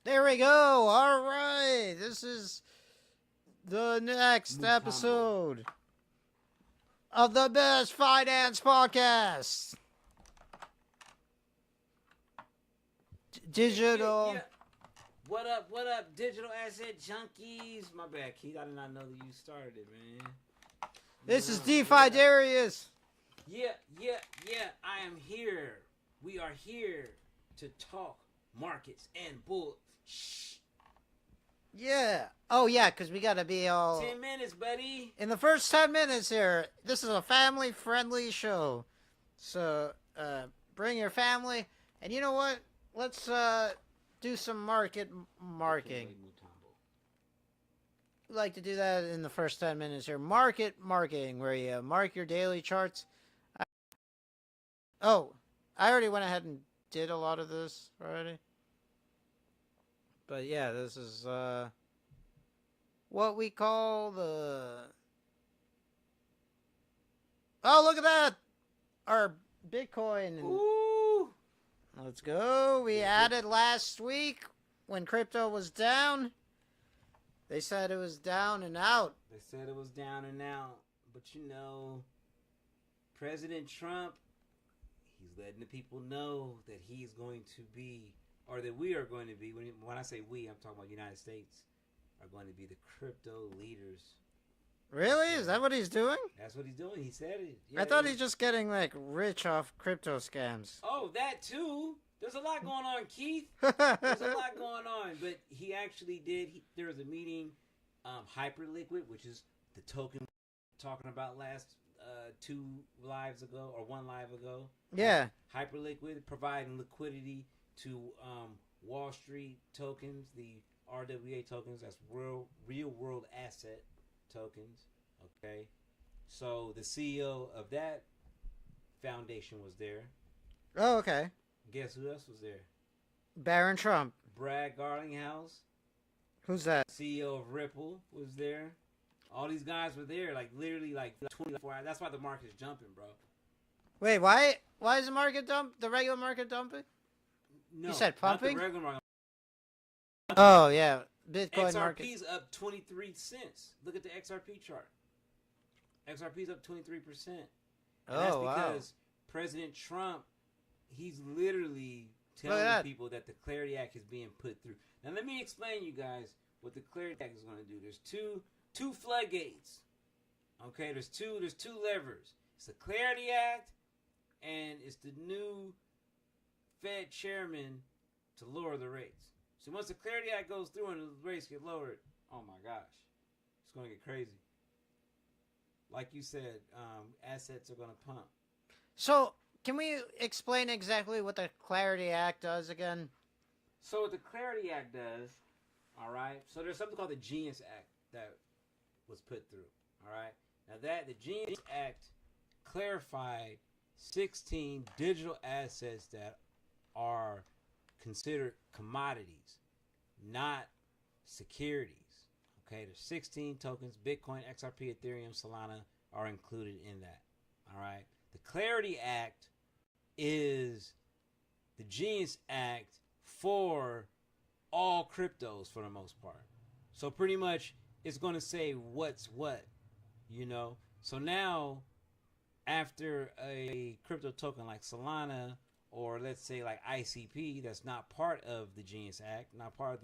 There we go. All right. This is the next episode of the Best Finance Podcast. Digital. Yeah. What up, digital asset junkies? My bad, Keith. I did not know that you started it, man. This is Defi Daryus. Yeah. I am here. We are here to talk markets and bull. Shh. Yeah. Oh, yeah, because we got to be all... 10 minutes, buddy. In the first 10 minutes here, this is a family-friendly show. So, bring your family. And you know what? Let's do some market marking. We like to do that in the first 10 minutes here. Market marking, where you mark your daily charts. I already went ahead and did a lot of this already. But yeah, this is what we call the... Oh, look at that! Our Bitcoin. Ooh! Let's go. We added last week when crypto was down. They said it was down and out. They said it was down and out. But you know, President Trump, he's letting the people know that he's going to be, or that we are going to be, when I say we, I'm talking about the United States, are going to be the crypto leaders. Really? Is that what he's doing? That's what he's doing. He said it. Yeah, I thought he's just getting, like, rich off crypto scams. Oh, that too. There's a lot going on, Keith. There's a lot going on. But he actually did. There was a meeting, Hyperliquid, which is the token we were talking about last 2 lives ago, or 1 live ago. Yeah. Hyperliquid providing liquidity to Wall Street tokens, the RWA tokens, that's real world asset tokens. Okay, so the CEO of that foundation was there. Oh, okay. Guess who else was there? Barron Trump. Brad Garlinghouse. Who's that? CEO of Ripple was there. All these guys were there, like literally like 24 hours. That's why the market's jumping, bro. Wait, why is the market the regular market dumping? No, you said pumping? Not the regular market. Oh, yeah. Bitcoin market. XRP's up 23 cents. Look at the XRP chart. XRP's up 23%. And that's because President Trump, he's literally telling people that the CLARITY Act is being put through. Now let me explain you guys what the CLARITY Act is going to do. There's two floodgates. Okay, there's two levers. It's the CLARITY Act and it's the new Fed chairman to lower the rates. So once the CLARITY Act goes through and the rates get lowered, oh my gosh, it's going to get crazy. Like you said, assets are going to pump. So, can we explain exactly what the CLARITY Act does again? So what the CLARITY Act does, all right, so there's something called the Genius Act that was put through, all right? Now the Genius Act clarified 16 digital assets that are considered commodities, not securities. Okay, there's 16 tokens. Bitcoin, XRP, Ethereum, Solana are included in that. All right. The CLARITY Act is the Genius Act for all cryptos for the most part. So pretty much it's going to say what's what, you know. So now after a crypto token like Solana, or let's say like ICP, that's not part of the Genius Act, not part of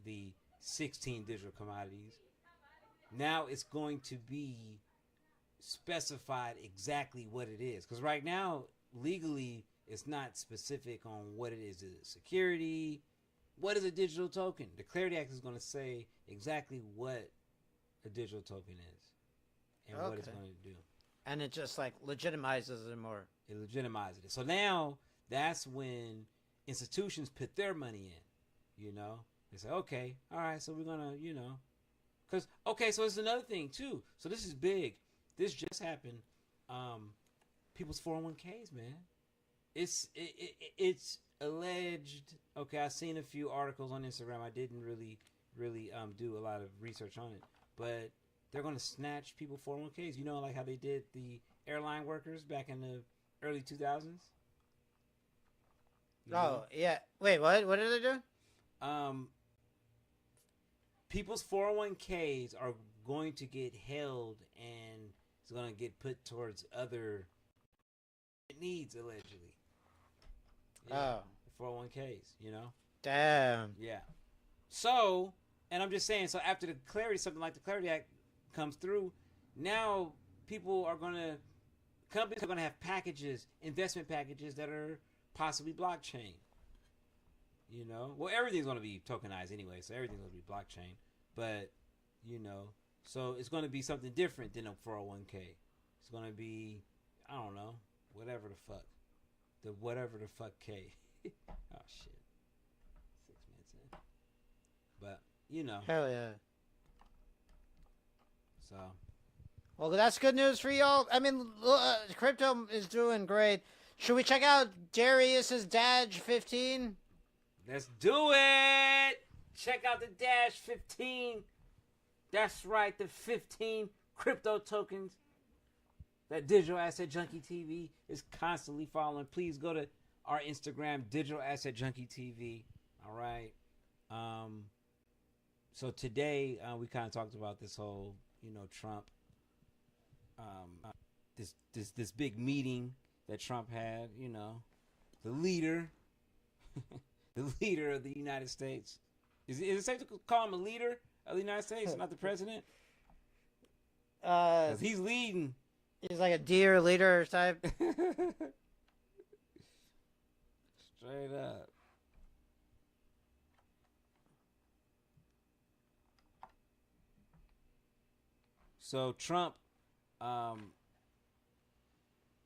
the 16 digital commodities. Now it's going to be specified exactly what it is. Because right now, legally, it's not specific on what it is. Is it security? What is a digital token? The CLARITY Act is going to say exactly what a digital token is and what it's going to do. And it just like legitimizes it more. It legitimizes it. So now that's when institutions put their money in, you know. They say, okay, all right, so we're going to, you know. Because, okay, so it's another thing, too. So this is big. This just happened. People's 401ks, man. It's alleged. Okay, I've seen a few articles on Instagram. I didn't really do a lot of research on it. But they're going to snatch people 401ks. You know, like how they did the airline workers back in the early 2000s? Yeah. Wait, what? What did they do? people's 401ks are going to get held and it's going to get put towards other needs, allegedly. Yeah, 401ks, you know? Damn. Yeah. So, and I'm just saying, so after the clarity, something like the Clarity Act comes through, now people are going to, companies are going to have packages, investment packages that are possibly blockchain. You know? Well, everything's going to be tokenized anyway, so everything's going to be blockchain. But, you know, so it's going to be something different than a 401k. It's going to be, I don't know, whatever the fuck. The whatever the fuck K. Oh, shit. 6 minutes in. But, you know. Hell yeah. So. Well, that's good news for y'all. I mean, crypto is doing great. Should we check out Darius's Dash 15? Let's do it! Check out the Dash 15. That's right, the 15 crypto tokens that Digital Asset Junkie TV is constantly following. Please go to our Instagram, Digital Asset Junkie TV. All right. So today we kind of talked about this whole, you know, Trump, this big meeting that Trump had. You know, the leader, the leader of the United States. Is it safe to call him a leader of the United States, not the president? 'Cause he's leading. He's like a deer leader type. Straight up. So Trump,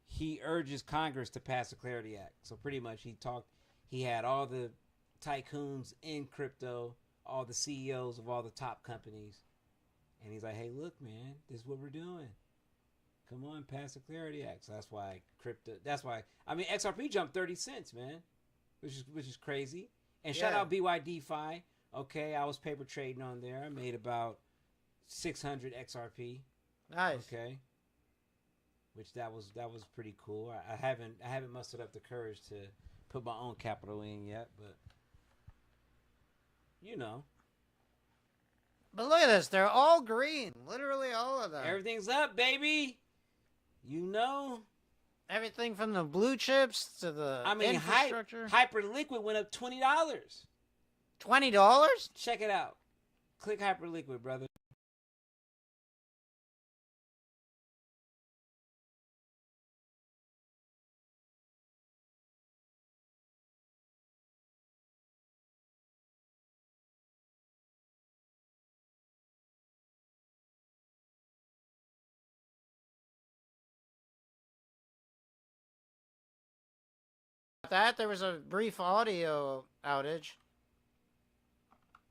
he urges Congress to pass the Clarity Act. So pretty much he had all the tycoons in crypto, all the CEOs of all the top companies. And he's like, hey, look, man, this is what we're doing. Come on, pass the Clarity Act. So that's why XRP jumped 30 cents, man, which is crazy. And shout out BYDFi. Okay, I was paper trading on there. I made about 600 XRP. Nice. Okay. Which that was pretty cool. I haven't mustered up the courage to put my own capital in yet, but you know. But look at this. They're all green. Literally all of them. Everything's up, baby. You know. Everything from the blue chips to the infrastructure. Hyperliquid went up $20. $20? Check it out. Click Hyperliquid, brother. That there was a brief audio outage.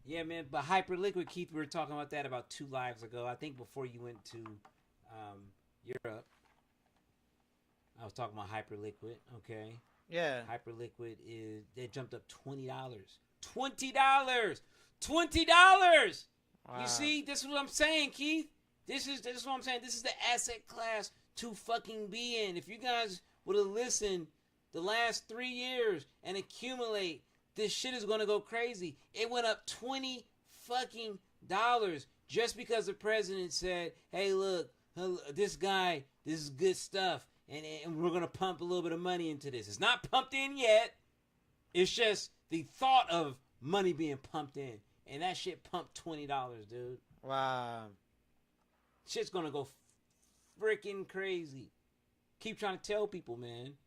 Yeah, man, but Hyperliquid, Keith, we were talking about that about 2 lives ago. I think before you went to Europe. I was talking about Hyperliquid, okay? Yeah. Hyperliquid they jumped up $20. $20! $20! Wow. You see, this is what I'm saying, Keith. This is what I'm saying. This is the asset class to fucking be in. If you guys would have listened the last 3 years and accumulate, this shit is gonna go crazy. It went up $20 fucking dollars just because the president said, hey, look, this guy, this is good stuff, and we're gonna pump a little bit of money into this. It's not pumped in yet. It's just the thought of money being pumped in, and that shit pumped $20, dude. Wow. Shit's gonna go freaking crazy. Keep trying to tell people, man.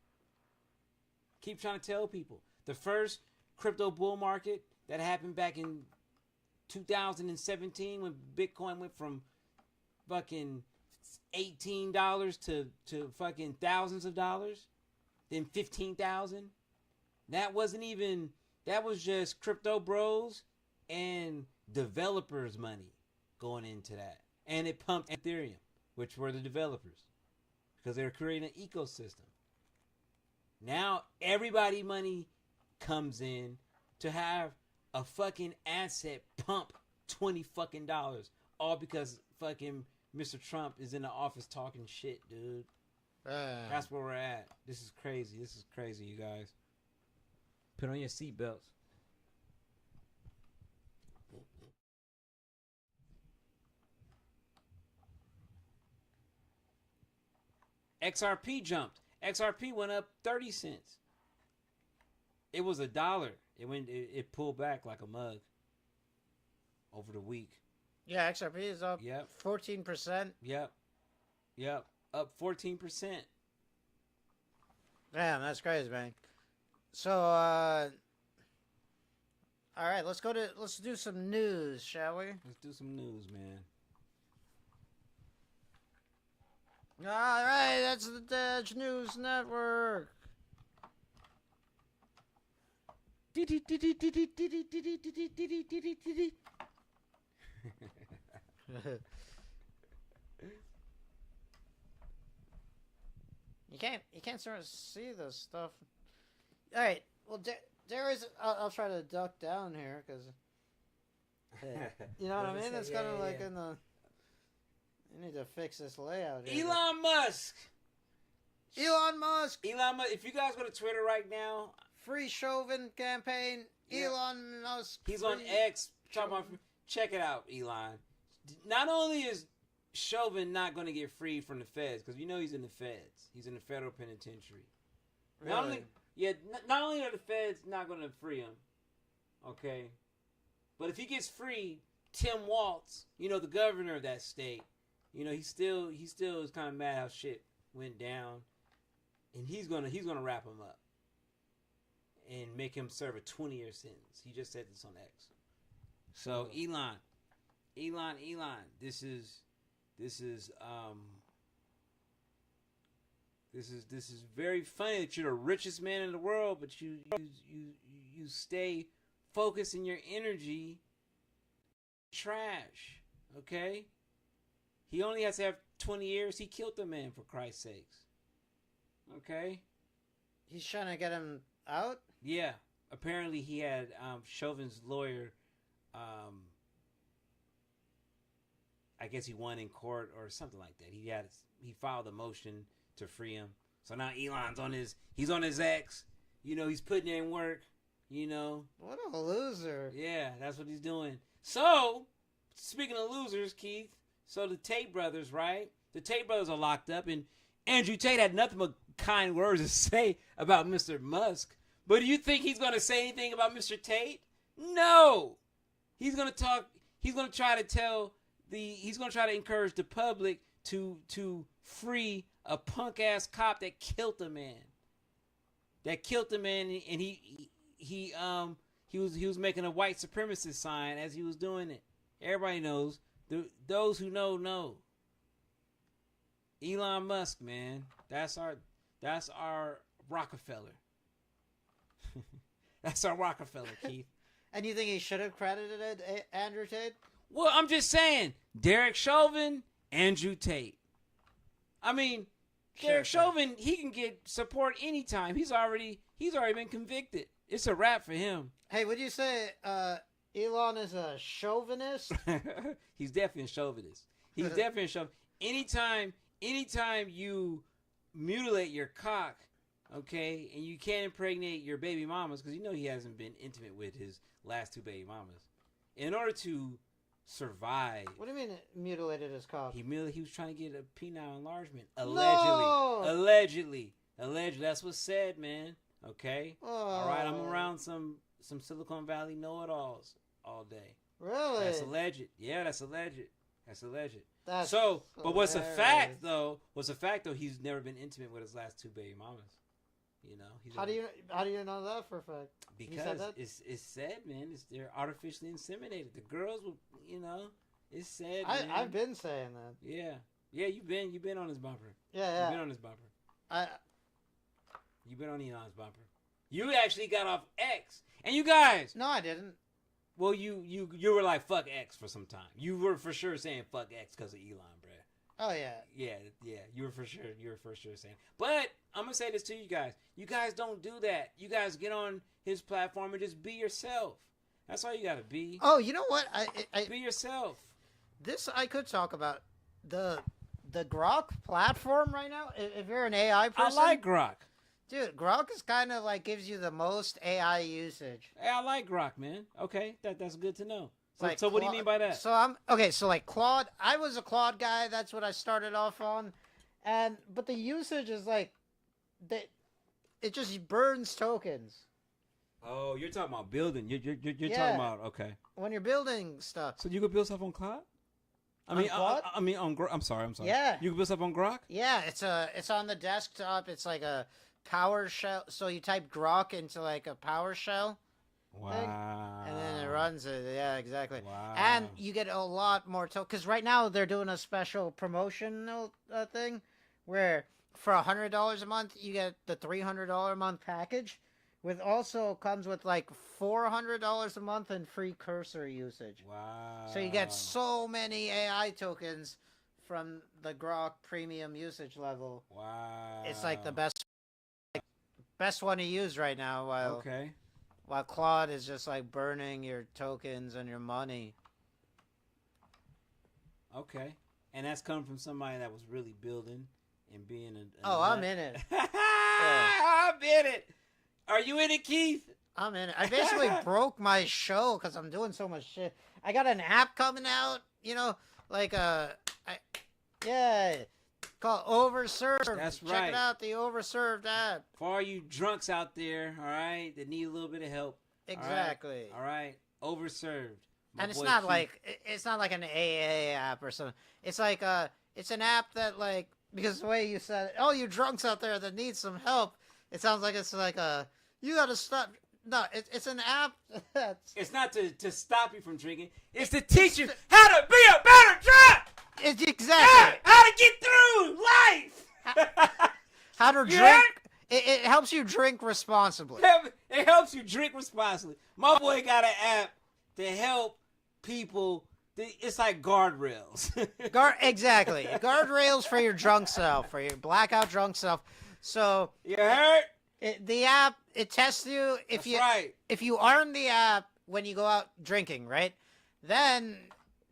Keep trying to tell people. The first crypto bull market that happened back in 2017 when Bitcoin went from fucking $18 to fucking thousands of dollars, then 15,000. That was just crypto bros and developers' money going into that. And it pumped Ethereum, which were the developers, because they were creating an ecosystem. Now everybody money comes in to have a fucking asset pump $20 fucking dollars, all because fucking Mr. Trump is in the office talking shit, dude. That's where we're at. This is crazy. This is crazy, you guys. Put on your seatbelts. XRP jumped. XRP went up 30 cents. It was $1. It pulled back like a mug over the week. Yeah, XRP is up. Yep. 14%. Yep. Up 14%. Damn, that's crazy, man. So, all right, let's do some news, shall we? Let's do some news, man. All right, that's the Dutch News Network. You can't sort of see this stuff. All right, well, there is. I'll try to duck down here because, you know what I mean. It's kind of like in the. You need to fix this layout here. Elon Musk. If you guys go to Twitter right now, Free Chauvin campaign. Yeah. Elon Musk. He's on X. Check it out, Elon. Not only is Chauvin not going to get free from the feds, because you know he's in the feds. He's in the federal penitentiary. Really? Not only are the feds not going to free him, okay, but if he gets free, Tim Walz, you know, the governor of that state, you know, he still is kind of mad how shit went down, and he's gonna wrap him up and make him serve a 20-year sentence. He just said this on X. So Elon, this is very funny that you're the richest man in the world, but you stay focused in your energy. Trash, okay? He only has to have 20 years. He killed the man, for Christ's sakes. Okay? He's trying to get him out? Yeah. Apparently he had Chauvin's lawyer, I guess he won in court or something like that. He filed a motion to free him. So now Elon's on his X. You know, he's putting in work, you know. What a loser. Yeah, that's what he's doing. So, speaking of losers, Keith, so the Tate brothers, right? The Tate brothers are locked up, and Andrew Tate had nothing but kind words to say about Mr. Musk. But do you think he's going to say anything about Mr. Tate? No. He's going to try to encourage the public to free a punk ass cop that killed a man. And he was making a white supremacist sign as he was doing it. Everybody knows. Those who know. Elon Musk, man. That's our Rockefeller. That's our Rockefeller, Keith. And you think he should have credited Andrew Tate? Well, I'm just saying, Derek Chauvin, Andrew Tate. I mean, Derek Chauvin, he can get support anytime. He's already been convicted. It's a wrap for him. Hey, would you say Elon is a chauvinist? He's definitely a chauvinist. He's definitely a chauvinist. Anytime you mutilate your cock, okay, and you can't impregnate your baby mamas, because you know he hasn't been intimate with his last two baby mamas. In order to survive. What do you mean mutilated his cock? He was trying to get a penile enlargement. No! Allegedly. That's what's said, man. Okay? Oh. All right, I'm around some Silicon Valley know-it-alls all day. Really? That's alleged. Yeah, that's alleged. But hilarious. what's a fact though, he's never been intimate with his last two baby mamas. You know, how do you know that for a fact? Because it's said, man. They're artificially inseminated. The girls will, you know, it's said. I've been saying that. Yeah, you've been on his bumper. Yeah. You've been on his bumper. You've been on Elon's bumper. You actually got off X, and you guys. No, I didn't. Well, you were like fuck X for some time. You were for sure saying fuck X because of Elon, bruh. Oh yeah. Yeah. You were for sure saying. But I'm gonna say this to you guys. You guys don't do that. You guys get on his platform and just be yourself. That's all you gotta be. Oh, you know what? Be yourself. This I could talk about the Grok platform right now. If you're an AI person, I like Grok. Dude, Grok is kind of like gives you the most AI usage. Hey, I like Grok, man. Okay, that's good to know. Like so what do you mean by that? So like Claude, I was a Claude guy. That's what I started off on, but the usage is like, it just burns tokens. Oh, you're talking about building. You're Yeah. talking about okay. When you're building stuff. So you could build stuff on Cloud? Claude? I mean on I'm sorry. Yeah. You can build stuff on Grok? Yeah, it's on the desktop. It's like a PowerShell. So you type Grok into like a PowerShell. Wow. And then it runs it. Yeah, exactly. Wow. And you get a lot more because right now they're doing a special promotional thing where for $100 a month you get the $300 a month package, with also comes with like $400 a month in free cursor usage. Wow. So you get so many AI tokens from the Grok premium usage level. Wow. It's like the best one to use right now. Okay. While Claude is just like burning your tokens and your money. Okay. And that's coming from somebody that was really building and being a I'm in it. I'm in it. Are you in it, Keith? I'm in it. I basically broke my show because I'm doing so much shit. I got an app coming out, like called Overserved. That's right. Check it out, the Overserved app. For all you drunks out there, all right, that need a little bit of help. Exactly. All right. Overserved. And it's not like an AA app or something. It's like it's an app that like, because the way you said it, oh, you drunks out there that need some help, it sounds like it's like you gotta stop. No, it's an app that's... It's not to stop you from drinking. It's to teach you how to be a better drunk. It's exactly how to get through life. How to drink. It helps you drink responsibly. It helps you drink responsibly. My boy got an app to help people. It's like guardrails. Exactly. Guardrails for your drunk self, for your blackout drunk self. So you heard? The app, it tests you if if you arm the app when you go out drinking, right? Then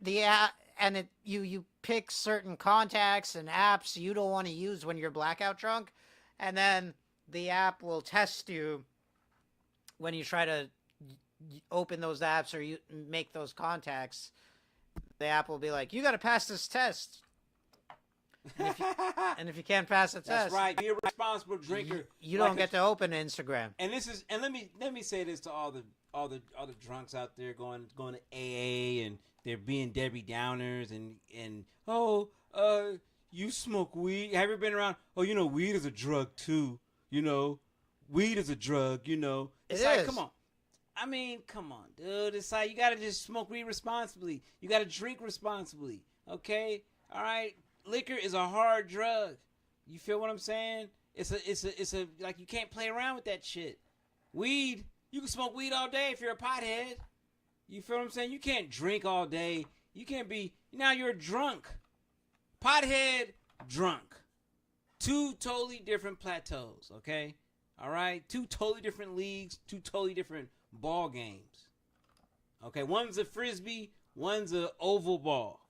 the app and you pick certain contacts and apps you don't want to use when you're blackout drunk, and then the app will test you when you try to open those apps or you make those contacts. The app will be like, you got to pass this test. And if you can't pass the test, that's right. Be a responsible drinker. You don't get to open Instagram. And let me say this to all the drunks out there going to AA and they're being Debbie Downers and you smoke weed. Have you been around? Oh, weed is a drug too. Weed is a drug. It's like, come on. I mean, come on, dude. It's like you gotta just smoke weed responsibly. You gotta drink responsibly. Okay, all right. Liquor is a hard drug. You feel what I'm saying? It's a like you can't play around with that shit. Weed, you can smoke weed all day if you're a pothead. You feel what I'm saying? You can't drink all day. You can't be now you're drunk. Pothead, drunk. Two totally different plateaus, okay? All right? Two totally different leagues, two totally different ball games. Okay, one's a frisbee, one's a oval ball.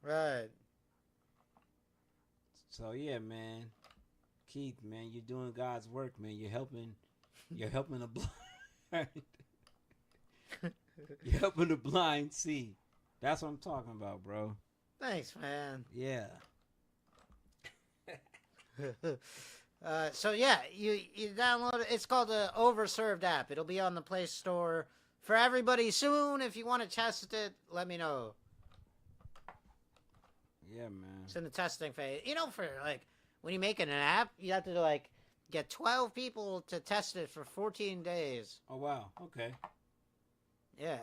Right. So yeah, man. Keith, man, you're doing God's work, man. You're helping the blind. You're helping the blind see. That's what I'm talking about, bro. Thanks, man. Yeah. So yeah, you download it. It's called the Overserved app. It'll be on the Play Store for everybody soon. If you want to test it, let me know. Yeah, man. It's in the testing phase. For like when you're making an app, you have to like get 12 people to test it for 14 days. Oh wow. Okay. Yeah.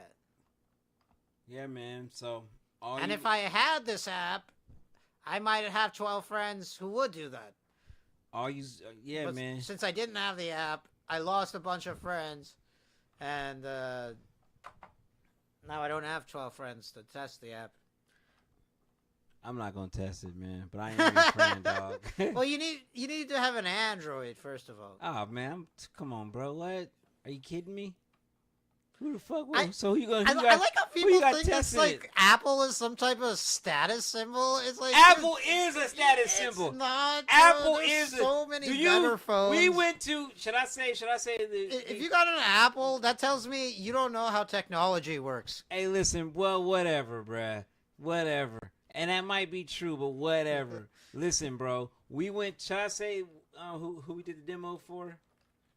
Yeah, man. So if I had this app, I might have 12 friends who would do that. But man. Since I didn't have the app, I lost a bunch of friends, and now I don't have 12 friends to test the app. I'm not gonna test it, man. But I am your friend, dog. Well, you need to have an Android first of all. Oh man, come on, bro. What? Are you kidding me? Who the fuck? So you gonna? I like how people think it's like Apple is some type of status symbol. It's like Apple is a status symbol. It's not. Apple is so many better phones. We went to. Should I say? If you got an Apple, that tells me you don't know how technology works. Hey, listen. Well, whatever, bruh. Whatever. And that might be true, but whatever. Listen, bro. We went. Should I say who we did the demo for?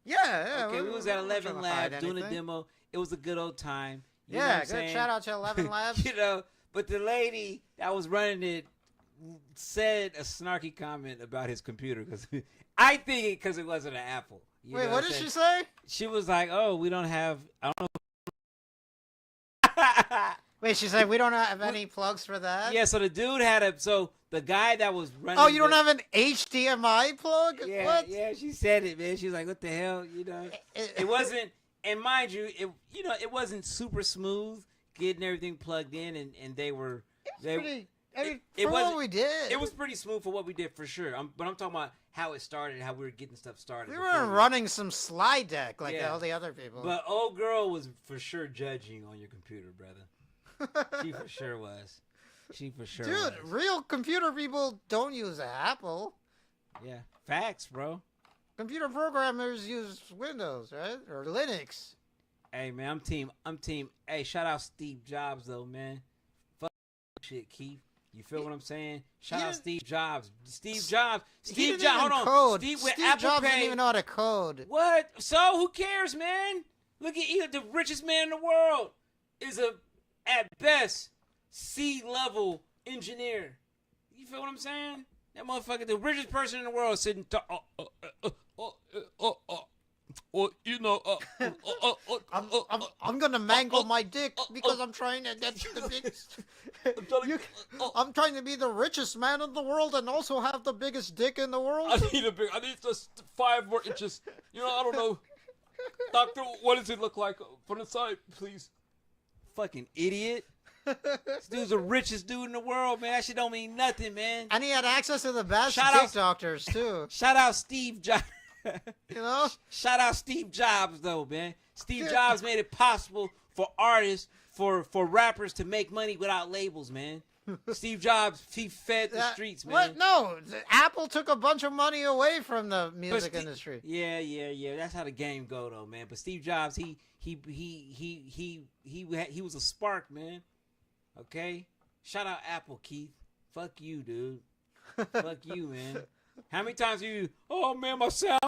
Yeah. Okay, we was at 11 Labs doing a anything. demo. It was a good old time. You know Yeah, what I'm good saying? shout out to 11 Labs. You know, but the lady that was running it said a snarky comment about his computer because I think it because it wasn't an Apple. You Wait, know what I'm did saying? she say? She was like, "Oh, we don't have. I don't know." Wait, she said we don't have any plugs for that? Yeah, so the dude had a. So the guy that was running. Oh, you don't have an HDMI plug? Yeah, What? yeah. She said it, man. She was like, "What the hell?" You know, it wasn't. And mind you, it wasn't super smooth getting everything plugged in, and they were. Pretty, I mean, it for what wasn't- we did. It was pretty smooth for what we did for sure. But I'm talking about how it started, how we were getting stuff started. We before weren't running some slide deck like Yeah. all the other people. But old girl was for sure judging on your computer, brother. She for sure was. She for sure Dude, was. real computer people don't use Apple. Yeah, facts, bro. Computer programmers use Windows, right? Or Linux. Hey man, I'm team. Hey, shout out Steve Jobs though, man. Fuck shit, Keith. You feel what I'm saying? Shout out didn't- Steve Jobs. Steve Jobs. He Steve didn't Jobs. even Hold on. code. Steve with Steve Apple Jobs Pay. didn't even know how to code. What? So who cares, man? Look at either the richest man in the world is at best C-level engineer. You feel what I'm saying? That motherfucker, the richest person in the world, sitting. I'm gonna mangle my dick because I'm trying to get the biggest. I'm trying to be the richest man in the world and also have the biggest dick in the world. I need just 5 more inches. You know, I don't know. Doctor, what does it look like from the side, please? Fucking idiot. This dude's the richest dude in the world, man. That shit don't mean nothing, man. And he had access to the best Shout dick out- doctors too. Shout out Steve Jobs. You know? Shout out Steve Jobs, though, man. Steve Jobs made it possible for artists, for rappers to make money without labels, man. Steve Jobs, he fed the streets, man. What? No, Apple took a bunch of money away from the But music industry. Yeah. That's how the game go, though, man. But Steve Jobs, he was a spark, man. Okay. Shout out Apple, Keith. Fuck you, dude. Fuck you, man. How many times you? Oh man, my sound's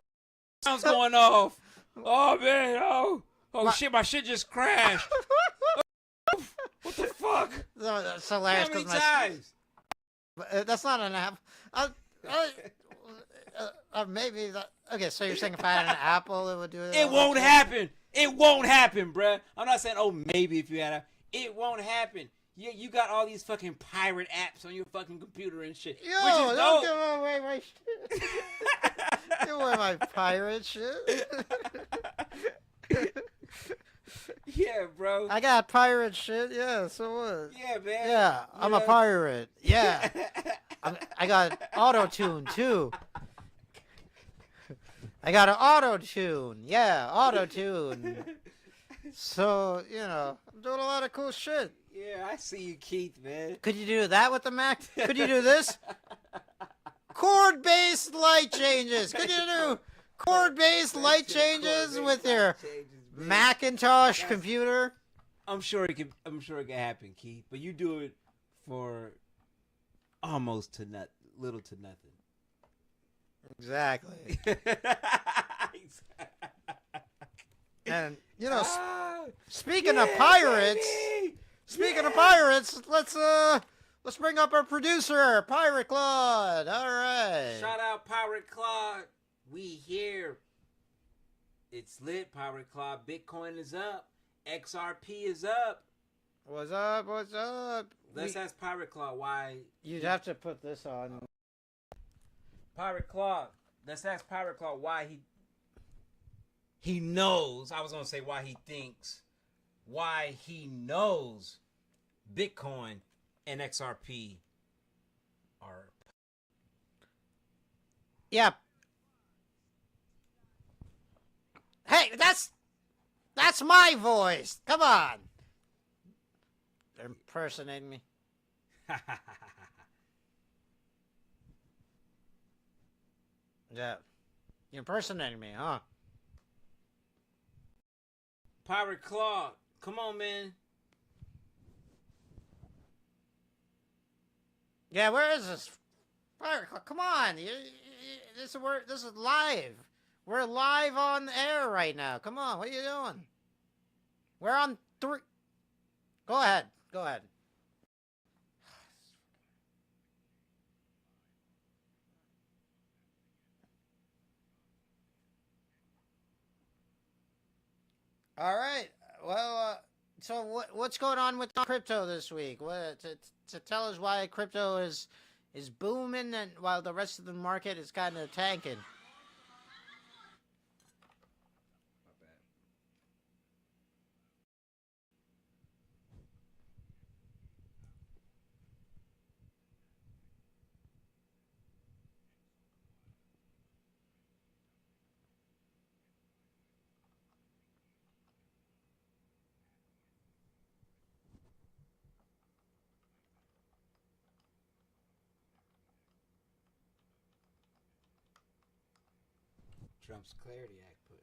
going off. Oh man, shit, my shit just crashed. What the fuck? No, that's hilarious. How many 'cause my- times? That's not an app. Maybe that. Okay, so you're saying if I had an Apple, it would do that? It won't happen. It won't happen, bruh. I'm not saying, oh, maybe if you had it won't happen. You got all these fucking pirate apps on your fucking computer and shit. Yo, which is don't dope. give away my shit. Give away my pirate shit. Yeah, bro. I got pirate shit. Yeah, so what? Yeah, man. Yeah, I'm a pirate. Yeah, I got auto tune too. I got an auto tune. Yeah, auto tune. So I'm doing a lot of cool shit. Yeah, I see you, Keith, man. Could you do that with the Mac? Could you do this? Chord-based light changes. Could you do chord-based light changes with your Macintosh computer? I'm sure it can happen, Keith. But you do it for almost to little to nothing. Exactly. And speaking of pirates, let's bring up our producer, Pirate Claude. All right. Shout out Pirate Claude. We here. It's lit, Pirate Claude. Bitcoin is up. XRP is up. What's up? What's up? Let's ask Pirate Claude why. You'd have to put this on. Pirate Claude. Let's ask Pirate Claude why he knows. I was gonna say why he thinks. Why he knows Bitcoin and XRP are. Yeah. Hey, that's my voice. Come on. They're impersonating me. Yeah. You're impersonating me, huh? Pirate Claude, come on, man. Yeah, where is this? Come on, this is live. We're live on air right now. Come on, what are you doing? We're on 3. Go ahead. Go ahead. All right. Well, so what's going on with crypto this week? What to tell us why crypto is booming and while the rest of the market is kind of tanking? Trump's CLARITY Act push.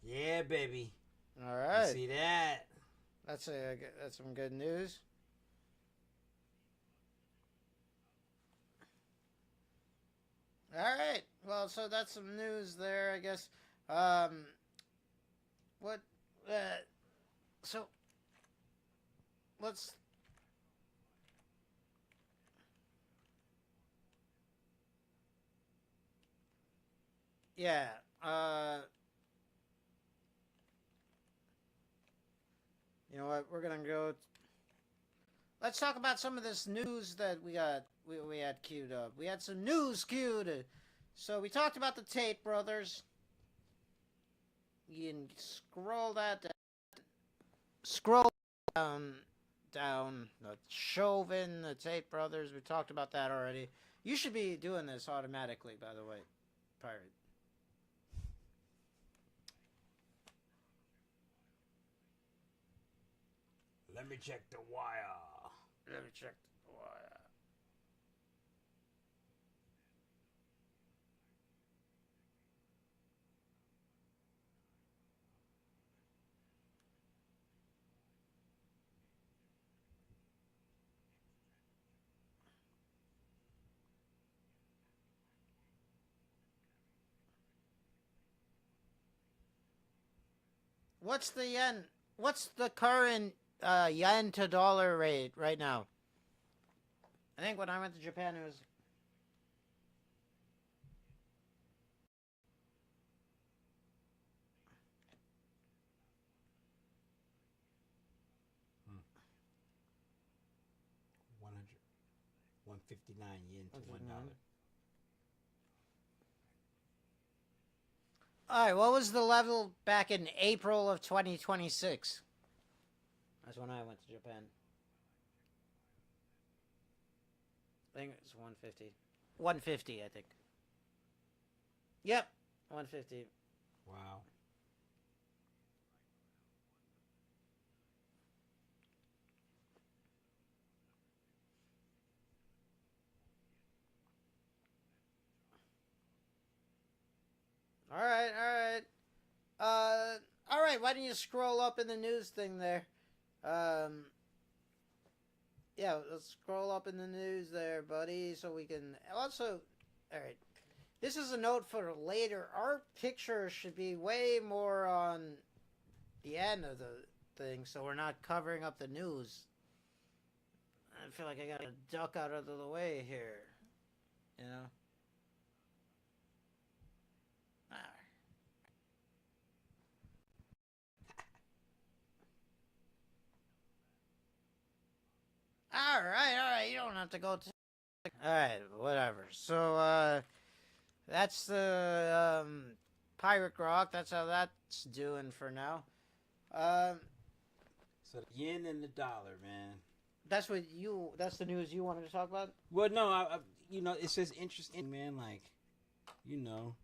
Yeah, baby. All right. You see that? That's some good news. All right. Well, so that's some news there, I guess. What? So let's. Yeah. You know what? We're gonna go. Let's talk about some of this news that we got. We had queued up. We had some news queued. So we talked about the Tate brothers. You can scroll that down. Scroll down. The Chauvin, the Tate brothers. We talked about that already. You should be doing this automatically, by the way, Pirate. Let me check the wire. Let me check the wire. What's the yen? What's the current yen to dollar rate right now? I think when I went to Japan, it was. $100, 159 yen to $1. All right, what was the level back in April of 2026? That's when I went to Japan. I think it's 150. 150, I think. Yep, 150. Wow. All right, all right. All right. Why don't you scroll up in the news thing there? Yeah, let's scroll up in the news there, buddy, so we can also. All right. This is a note for later. Our picture should be way more on the end of the thing, so we're not covering up the news. I feel like I gotta duck out of the way here. You know? All right. You don't have to go to. All right, whatever. So, that's the Pirate Grok. That's how that's doing for now. So the yen and the dollar, man. That's what you. That's the news you wanted to talk about. Well, no, you know, it's just interesting, man. Like, you know,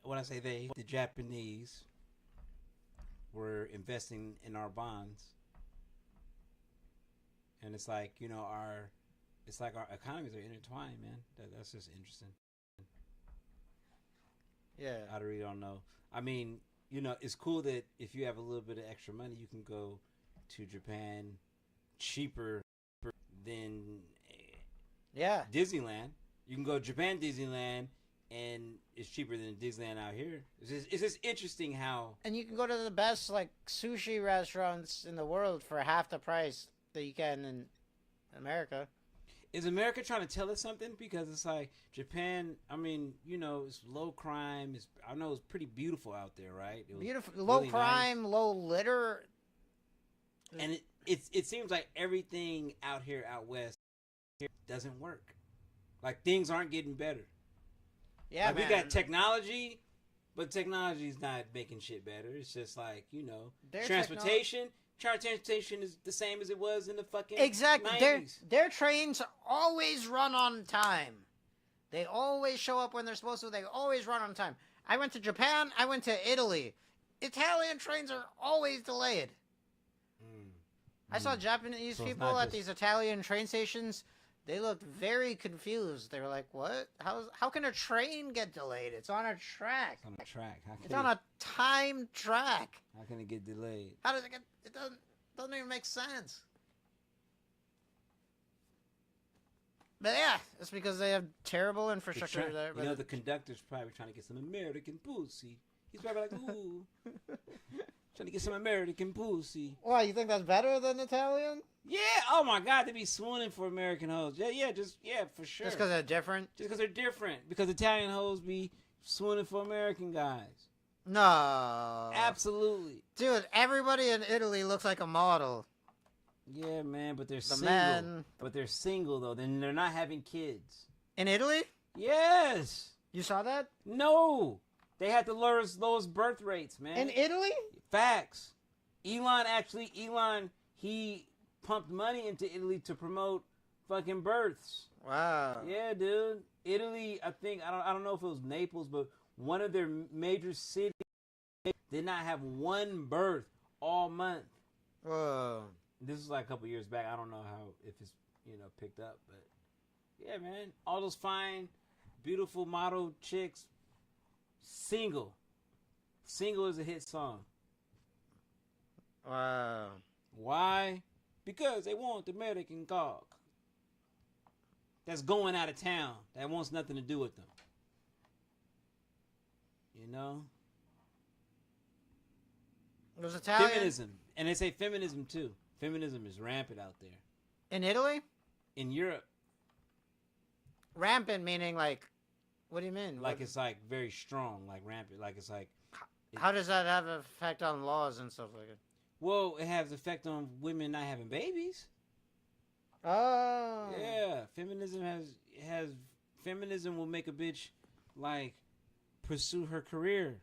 when I say they, the Japanese were investing in our bonds, and it's like, you know, our economies are intertwined, man. That's just interesting. Yeah. I really don't know. I mean, you know, it's cool that if you have a little bit of extra money, you can go to Japan cheaper than Yeah. Disneyland. You can go to Japan Disneyland, and it's cheaper than Disneyland out here. It's just interesting how. And you can go to the best like sushi restaurants in the world for half the price that you can in America. Is America trying to tell us something? Because it's like Japan. I mean, you know, it's low crime. I know it's pretty beautiful out there, right? It was Beautiful, low really crime, nice. low litter. And it seems like everything out here out west here doesn't work. Like things aren't getting better. Yeah, like man. we got technology, but technology's not making shit better. It's just like, you know, transportation. Transportation is the same as it was in the fucking exactly. 90s. Their trains always run on time. They always show up when they're supposed to. They always run on time. I went to Japan. I went to Italy. Italian trains are always delayed. I saw Japanese people at these Italian train stations. They looked very confused. They were like, "What? How can a train get delayed? It's on a track. It's on a track. It's on a timed track. How can it get delayed? How does it get? It doesn't even make sense." But yeah, it's because they have terrible infrastructure there. You know, the conductor's probably trying to get some American pussy. He's probably like, ooh, trying to get some American pussy. Why, you think that's better than Italian? Yeah. Oh my God, they be swooning for American hoes. Yeah, for sure. Just because they're different? Just because they're different. Because Italian hoes be swooning for American guys. No. Absolutely. Dude, everybody in Italy looks like a model. Yeah, man, but they're single. Men. But they're single, though. Then they're not having kids. In Italy? Yes. You saw that? No. They had the lowest birth rates, man. In Italy? Facts. Elon, he pumped money into Italy to promote fucking births. Wow. Yeah, dude. Italy, I think, I don't know if it was Naples, but one of their major cities did not have one birth all month. Whoa. This was like a couple years back. I don't know if it's, picked up, but yeah, man. All those fine, beautiful model chicks, single. Single is a hit song. Wow. Why? Because they want the American cock. That's going out of town. That wants nothing to do with them. You know? It was Italian. Feminism. And they say feminism too. Feminism is rampant out there. In Italy? In Europe. Rampant meaning like, what do you mean? Like it's like very strong, like rampant. Like it's like. How does that have an effect on laws and stuff like that? Well, it has effect on women not having babies. Oh. Yeah, feminism will make a bitch like pursue her career.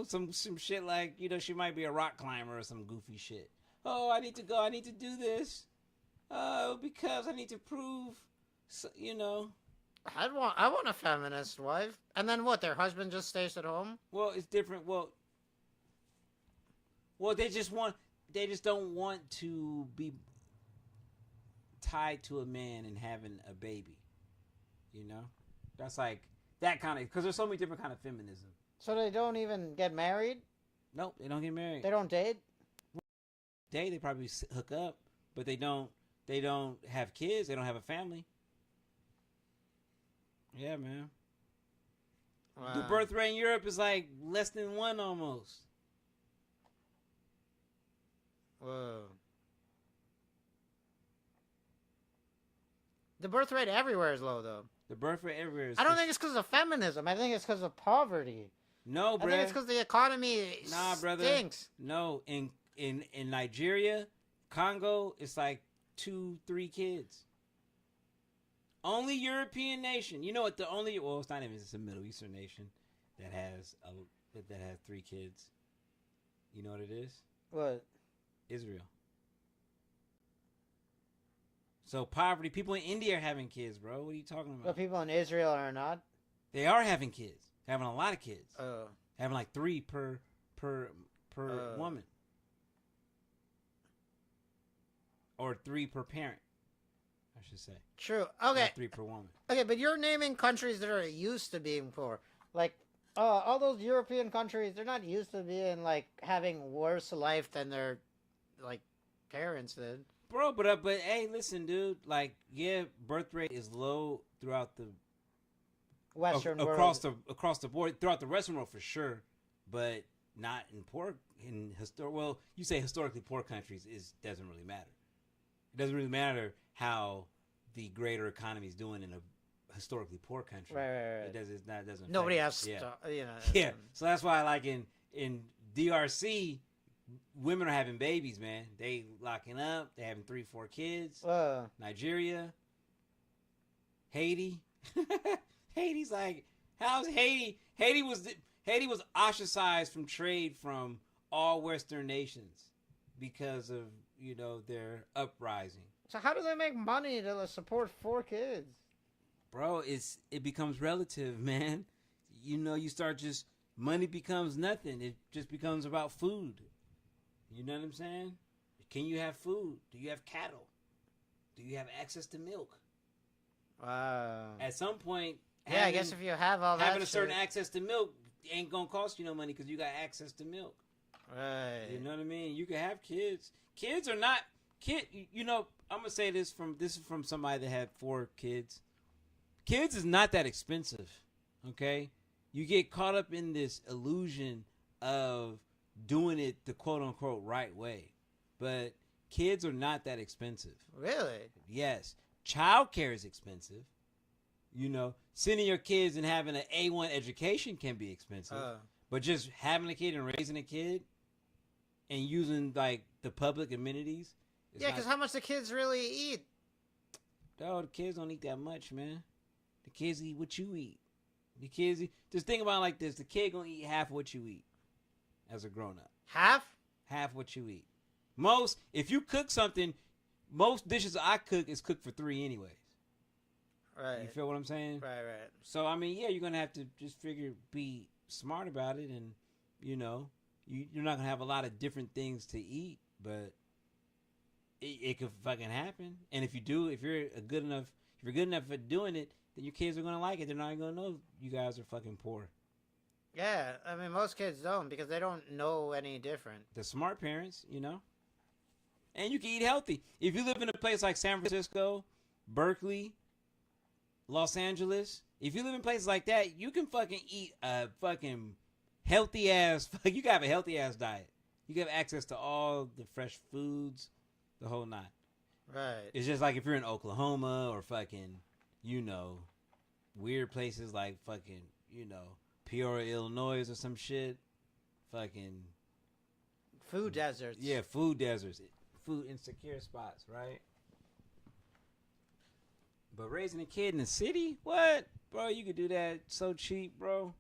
Some shit like, she might be a rock climber or some goofy shit. Oh, I need to go. I need to do this. Because I need to prove, I want a feminist wife. And then what? Their husband just stays at home? Well, it's different. Well, they just don't want to be tied to a man and having a baby. That's like that kind of, because there's so many different kind of feminism. So they don't even get married? Nope, they don't get married. They don't date? They probably hook up, but they don't have kids. They don't have a family. Yeah, man. Wow. The birth rate in Europe is like less than 1 almost. Whoa. The birth rate everywhere is low, though. The birth rate everywhere is... I don't think it's because of feminism. I think it's because of poverty. No, bro. I think it's because the economy stinks. No, in Nigeria, Congo, it's like 2-3 kids. Only European nation. You know what? It's not even. It's a Middle Eastern nation that has 3 kids. You know what it is? What? Israel. So poverty. People in India are having kids, bro. What are you talking about? But people in Israel are not? They are having kids. They're having a lot of kids. Oh. Having like 3 per woman. Or 3 per parent. I should say. True. Okay. Not 3 per woman. Okay, but you're naming countries that are used to being poor. Like, all those European countries, they're not used to being, like, having worse life than their, like, parents did. Bro, but hey, listen, dude. Like, yeah, birth rate is low throughout the Western world. across the board, throughout the Western world for sure, but not in well, you say historically poor countries doesn't really matter. It doesn't really matter how the greater economy is doing in a historically poor country. Right. It doesn't. Nobody affect has, it. you know. Yeah. So that's why, like in DRC, women are having babies, man. They locking up. They having 3-4 kids. Nigeria, Haiti. Haiti's like, how's Haiti? Haiti was ostracized from trade from all Western nations because of their uprising. So how do they make money to support 4 kids? Bro, it becomes relative, man. You start money becomes nothing. It just becomes about food. You know what I'm saying? Can you have food? Do you have cattle? Do you have access to milk? Wow. At some point, I guess if you have all that having a certain shit. access to milk ain't gonna cost you no money because you got access to milk. Right. You know what I mean? You can have kids. Kids are not I'm gonna say this is from somebody that had 4 kids. Kids is not that expensive. Okay, you get caught up in this illusion of doing it the quote unquote right way, but kids are not that expensive. Really? Yes, childcare is expensive. Sending your kids and having an A1 education can be expensive. But just having a kid and raising a kid and using like the public amenities. Yeah, because how much the kids really eat? Oh, the kids don't eat that much, man. The kids eat what you eat. The kids eat, just think about it like this: the kid gonna eat half what you eat as a grown up. Half what you eat. If you cook something, most dishes I cook is cooked for 3 anyways. Right. You feel what I'm saying? Right. So I mean, yeah, you're gonna have to just be smart about it, and you're not gonna have a lot of different things to eat, but it could fucking happen. And if you're good enough at doing it, then your kids are gonna like it. They're not gonna know you guys are fucking poor. Yeah, I mean most kids don't because they don't know any different. The smart parents, and you can eat healthy. If you live in a place like San Francisco, Berkeley, Los Angeles, if you live in places like that, you can fucking eat a fucking healthy ass. You can have a healthy ass diet. You can have access to all the fresh foods, the whole 9. Right. It's just like if you're in Oklahoma or fucking, weird places like fucking, Peoria, Illinois or some shit. Fucking food deserts. Yeah, food deserts. Food insecure spots, right? But raising a kid in the city? What? Bro, you could do that so cheap, bro.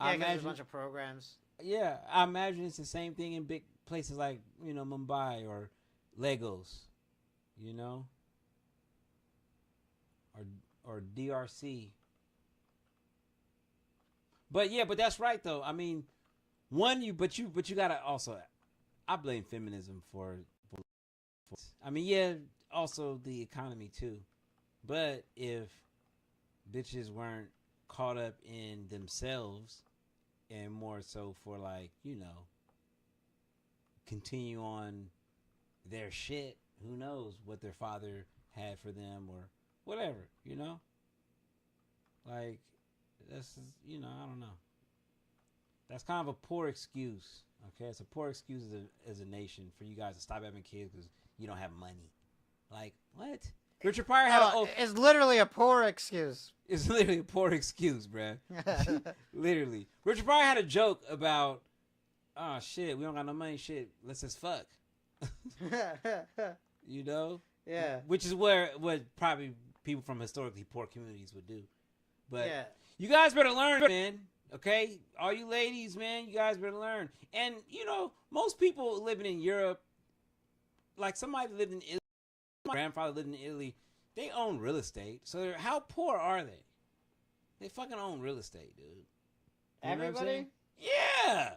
Yeah, because there's a bunch of programs. Yeah, I imagine it's the same thing in big places like, Mumbai or Lagos, or DRC. But yeah, but that's right though. I mean, you gotta also, I blame feminism for I mean, yeah, also the economy too. But if bitches weren't caught up in themselves and more so for like, continue on their shit, who knows what their father had for them or whatever, Like, that's, I don't know. That's kind of a poor excuse, okay? It's a poor excuse as a nation for you guys to stop having kids because you don't have money. Like, what? Richard Pryor had it's literally a poor excuse. It's literally a poor excuse, bruh. Literally. Richard Pryor had a joke about, oh, shit, we don't got no money, shit, let's just fuck. Yeah. Which is what probably people from historically poor communities would do. But yeah. You guys better learn, man. Okay? All you ladies, man, you guys better learn. And, most people living in Europe, like somebody lived in Italy, my grandfather lived in Italy, they own real estate. So how poor are they? They fucking own real estate, dude. Everybody? Yeah.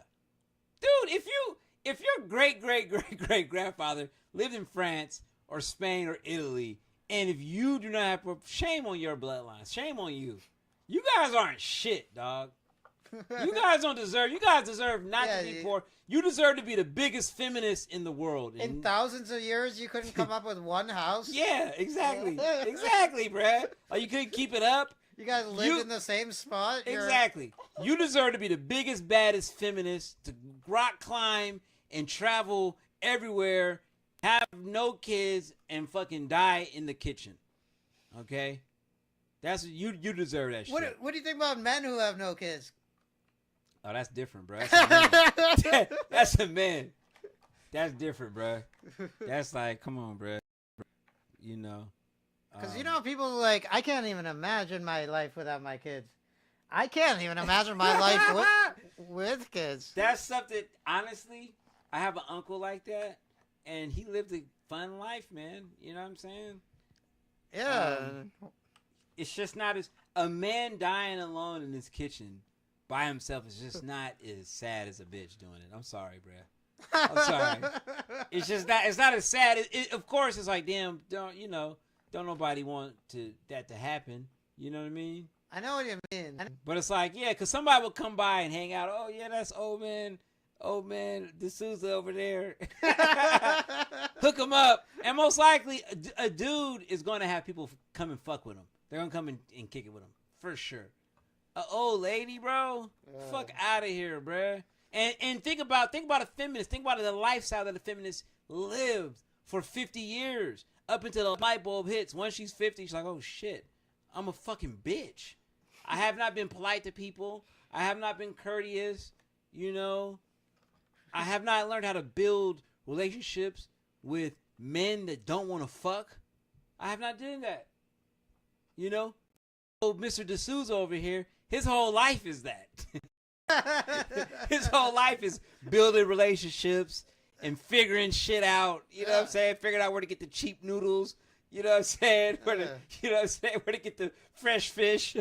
Dude, if your great grandfather lived in France or Spain or Italy. And if you do not have, shame on your bloodline. Shame on you. You guys aren't shit, dog. You guys don't deserve. You guys deserve not to be poor. You deserve to be the biggest feminist in the world. In thousands of years, you couldn't come up with one house. Yeah, exactly, exactly, bruh. Or you couldn't keep it up. You guys lived in the same spot. Exactly. You deserve to be the biggest, baddest feminist, to rock climb and travel everywhere, have no kids, and fucking die in the kitchen. Okay, that's you. You deserve that shit. What do you think about men who have no kids? Oh, that's different, bro. That's a man. That's a man. That's different, bro. That's like, come on, bro. You know. Because you know, people are like, I can't even imagine my life without my kids. I can't even imagine my life with kids. That's something, honestly, I have an uncle like that, and he lived a fun life, man. You know what I'm saying? Yeah. It's just not as, a man dying alone in his kitchen by himself is just not as sad as a bitch doing it. I'm sorry, bro. I'm sorry. It's just not, it's not as sad. Of course, it's like, damn, don't nobody want that to happen. You know what I mean? I know what you mean. But it's like, yeah, because somebody will come by and hang out. Oh, yeah, that's old man, D'Souza over there. Hook him up. And most likely, a dude is going to have people come and fuck with him. They're going to come and kick it with him. For sure. An old lady, bro. Fuck out of here, bro. And think about a feminist. Think about the lifestyle that a feminist lived for 50 years. Up until the light bulb hits. Once she's 50, she's like, oh, shit. I'm a fucking bitch. I have not been polite to people. I have not been courteous. You know. I have not learned how to build relationships with men that don't want to fuck. I have not done that. You know. Old Mr. D'Souza over here, his whole life is that. His whole life is building relationships and figuring shit out. You know what I'm saying? Figuring out where to get the cheap noodles. You know what I'm saying? Where to get the fresh fish.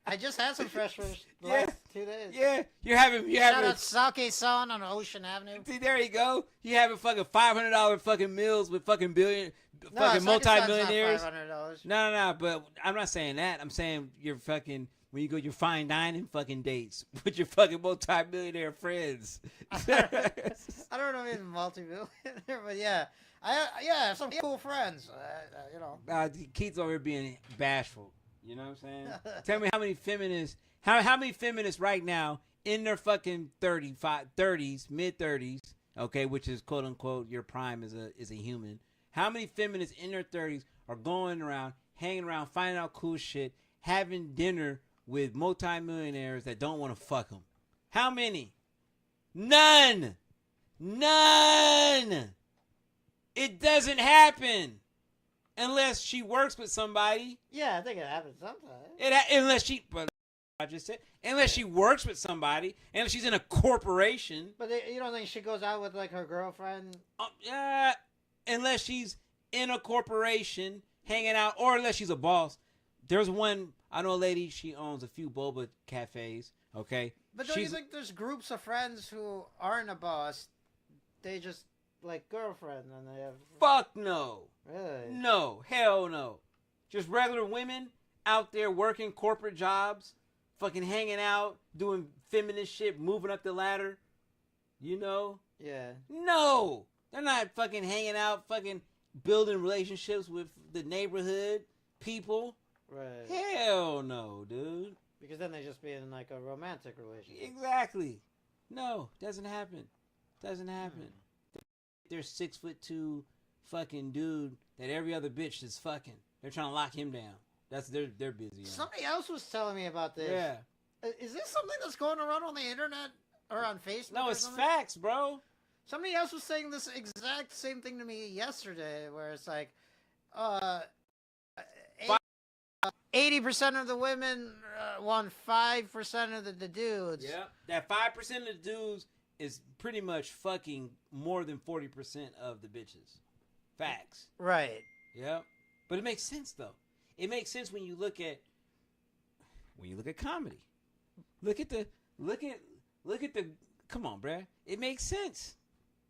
I just had some fresh fish the last 2 days. Yeah. You're having Shout out Sake-san on Ocean Avenue. See, there you go. You having fucking $500 fucking meals with fucking multi-millionaires. $500. No. But I'm not saying that. I'm saying you're fucking, when you go your fine dining fucking dates with your fucking multi-millionaire friends. I don't know if it's multi-millionaire, but yeah. I have some cool friends, you know. Keith's over here being bashful. You know what I'm saying? Tell me how many feminists, how many feminists right now in their fucking 30s, mid-30s, okay, which is quote-unquote your prime as a human. How many feminists in their 30s are going around, hanging around, finding out cool shit, having dinner with multimillionaires that don't want to fuck them? How many? None! It doesn't happen unless she works with somebody. Yeah, I think it happens sometimes. Unless she works with somebody, and if she's in a corporation. But you don't think she goes out with like her girlfriend? Unless she's in a corporation hanging out, or unless she's a boss. There's one, I know a lady, she owns a few boba cafes. Okay, but don't you think there's groups of friends who aren't a boss? They just like girlfriend and they have. Fuck no. Really? No, hell no. Just regular women out there working corporate jobs, fucking hanging out, doing feminist shit, moving up the ladder. You know? Yeah. No, they're not fucking hanging out, fucking building relationships with the neighborhood people. Right. Hell no, dude. Because then they just be in like a romantic relationship. Exactly. No, doesn't happen. Doesn't happen. They're 6'2" fucking dude that every other bitch is fucking. They're trying to lock him down. They're busy. Somebody else was telling me about this. Yeah. Is this something that's going around on the internet or on Facebook? No, it's facts, bro. Somebody else was saying this exact same thing to me yesterday, where it's like, 80% of the women want 5% of the dudes. Yeah, that 5% of the dudes is pretty much fucking more than 40% of the bitches. Facts. Right. Yeah. But it makes sense though. It makes sense when you look at comedy. Look at the come on, bruh. It makes sense.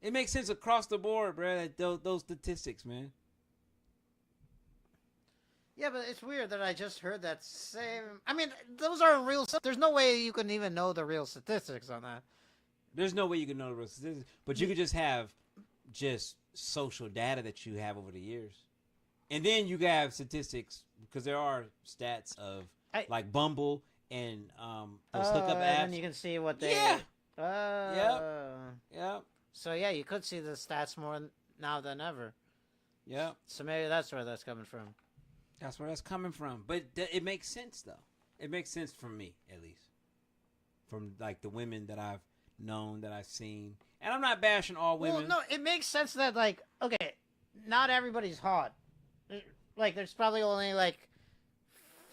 It makes sense across the board, bruh, that those statistics, man. Yeah, but it's weird that I just heard that same. I mean, those aren't real. There's no way you can even know the real statistics on that. There's no way you can know the real statistics, but you could just have just social data that you have over the years, and then you can have statistics because there are stats of like Bumble and those hookup apps. And you can see what they. Yeah. Yep. So yeah, you could see the stats more now than ever. Yep. So maybe that's where that's coming from. That's where that's coming from. But it makes sense though. It makes sense for me at least. From like the women that I've known, that I've seen, and I'm not bashing all women. Well, no, it makes sense that like okay, not everybody's hot. Like there's probably only like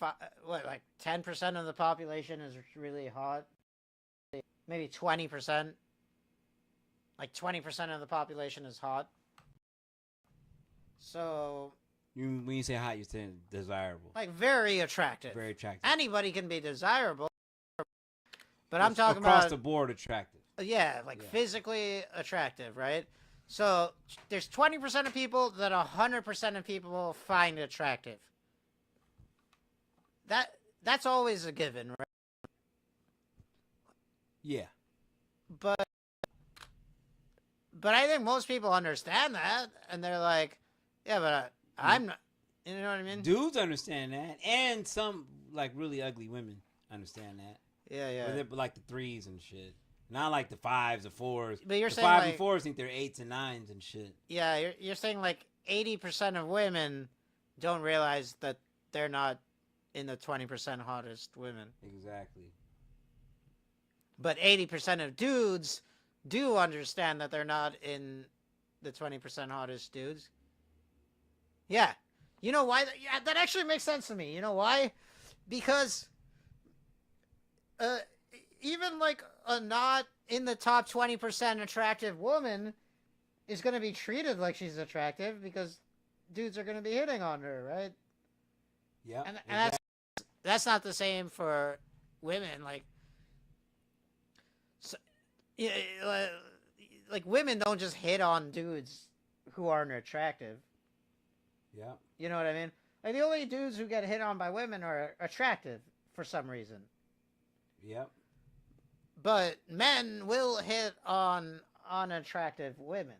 10% of the population is really hot. Maybe 20%. Like 20% of the population is hot. So When you say hot, you're saying desirable. like very attractive. Very attractive. Anybody can be desirable. But I'm talking across about the board attractive. Yeah, like physically attractive, right? So there's 20% of people that 100% of people find attractive. That's always a given, right? Yeah. But I think most people understand that, and they're like, yeah, but I'm not. You know what I mean? Dudes understand that, and some like really ugly women understand that. Yeah. But they're like the 3s and shit. Not like the 5s or 4s. But you're the saying 5s like, and 4s think they're 8s and 9s and shit. Yeah, you're saying like 80% of women don't realize that they're not in the 20% hottest women. Exactly. But 80% of dudes do understand that they're not in the 20% hottest dudes. Yeah. You know why? That actually makes sense to me. You know why? Because even like a not in the top 20% attractive woman is going to be treated like she's attractive because dudes are going to be hitting on her, right? Yeah. And that's not the same for women. Like, so, yeah, like women don't just hit on dudes who aren't attractive. Yeah. You know what I mean? Like the only dudes who get hit on by women are attractive for some reason. Yep. But men will hit on unattractive women.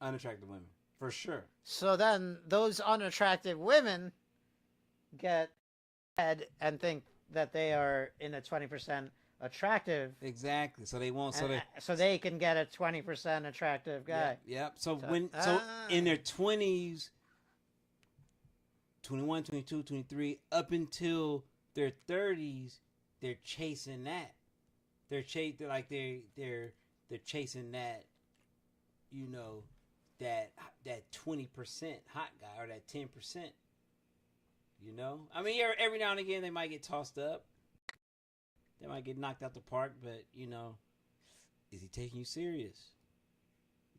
Unattractive women, for sure. So then those unattractive women get head and think that they are in a 20% attractive. Exactly. So they won't. So they can get a 20% attractive guy. Yep. So in their 20s, 21, 22, 23, up until their 30s, they're chasing that. They're chasing that, you know, that 20% hot guy or that 10%. You know, I mean, every now and again they might get tossed up, they might get knocked out the park, but you know, is he taking you serious?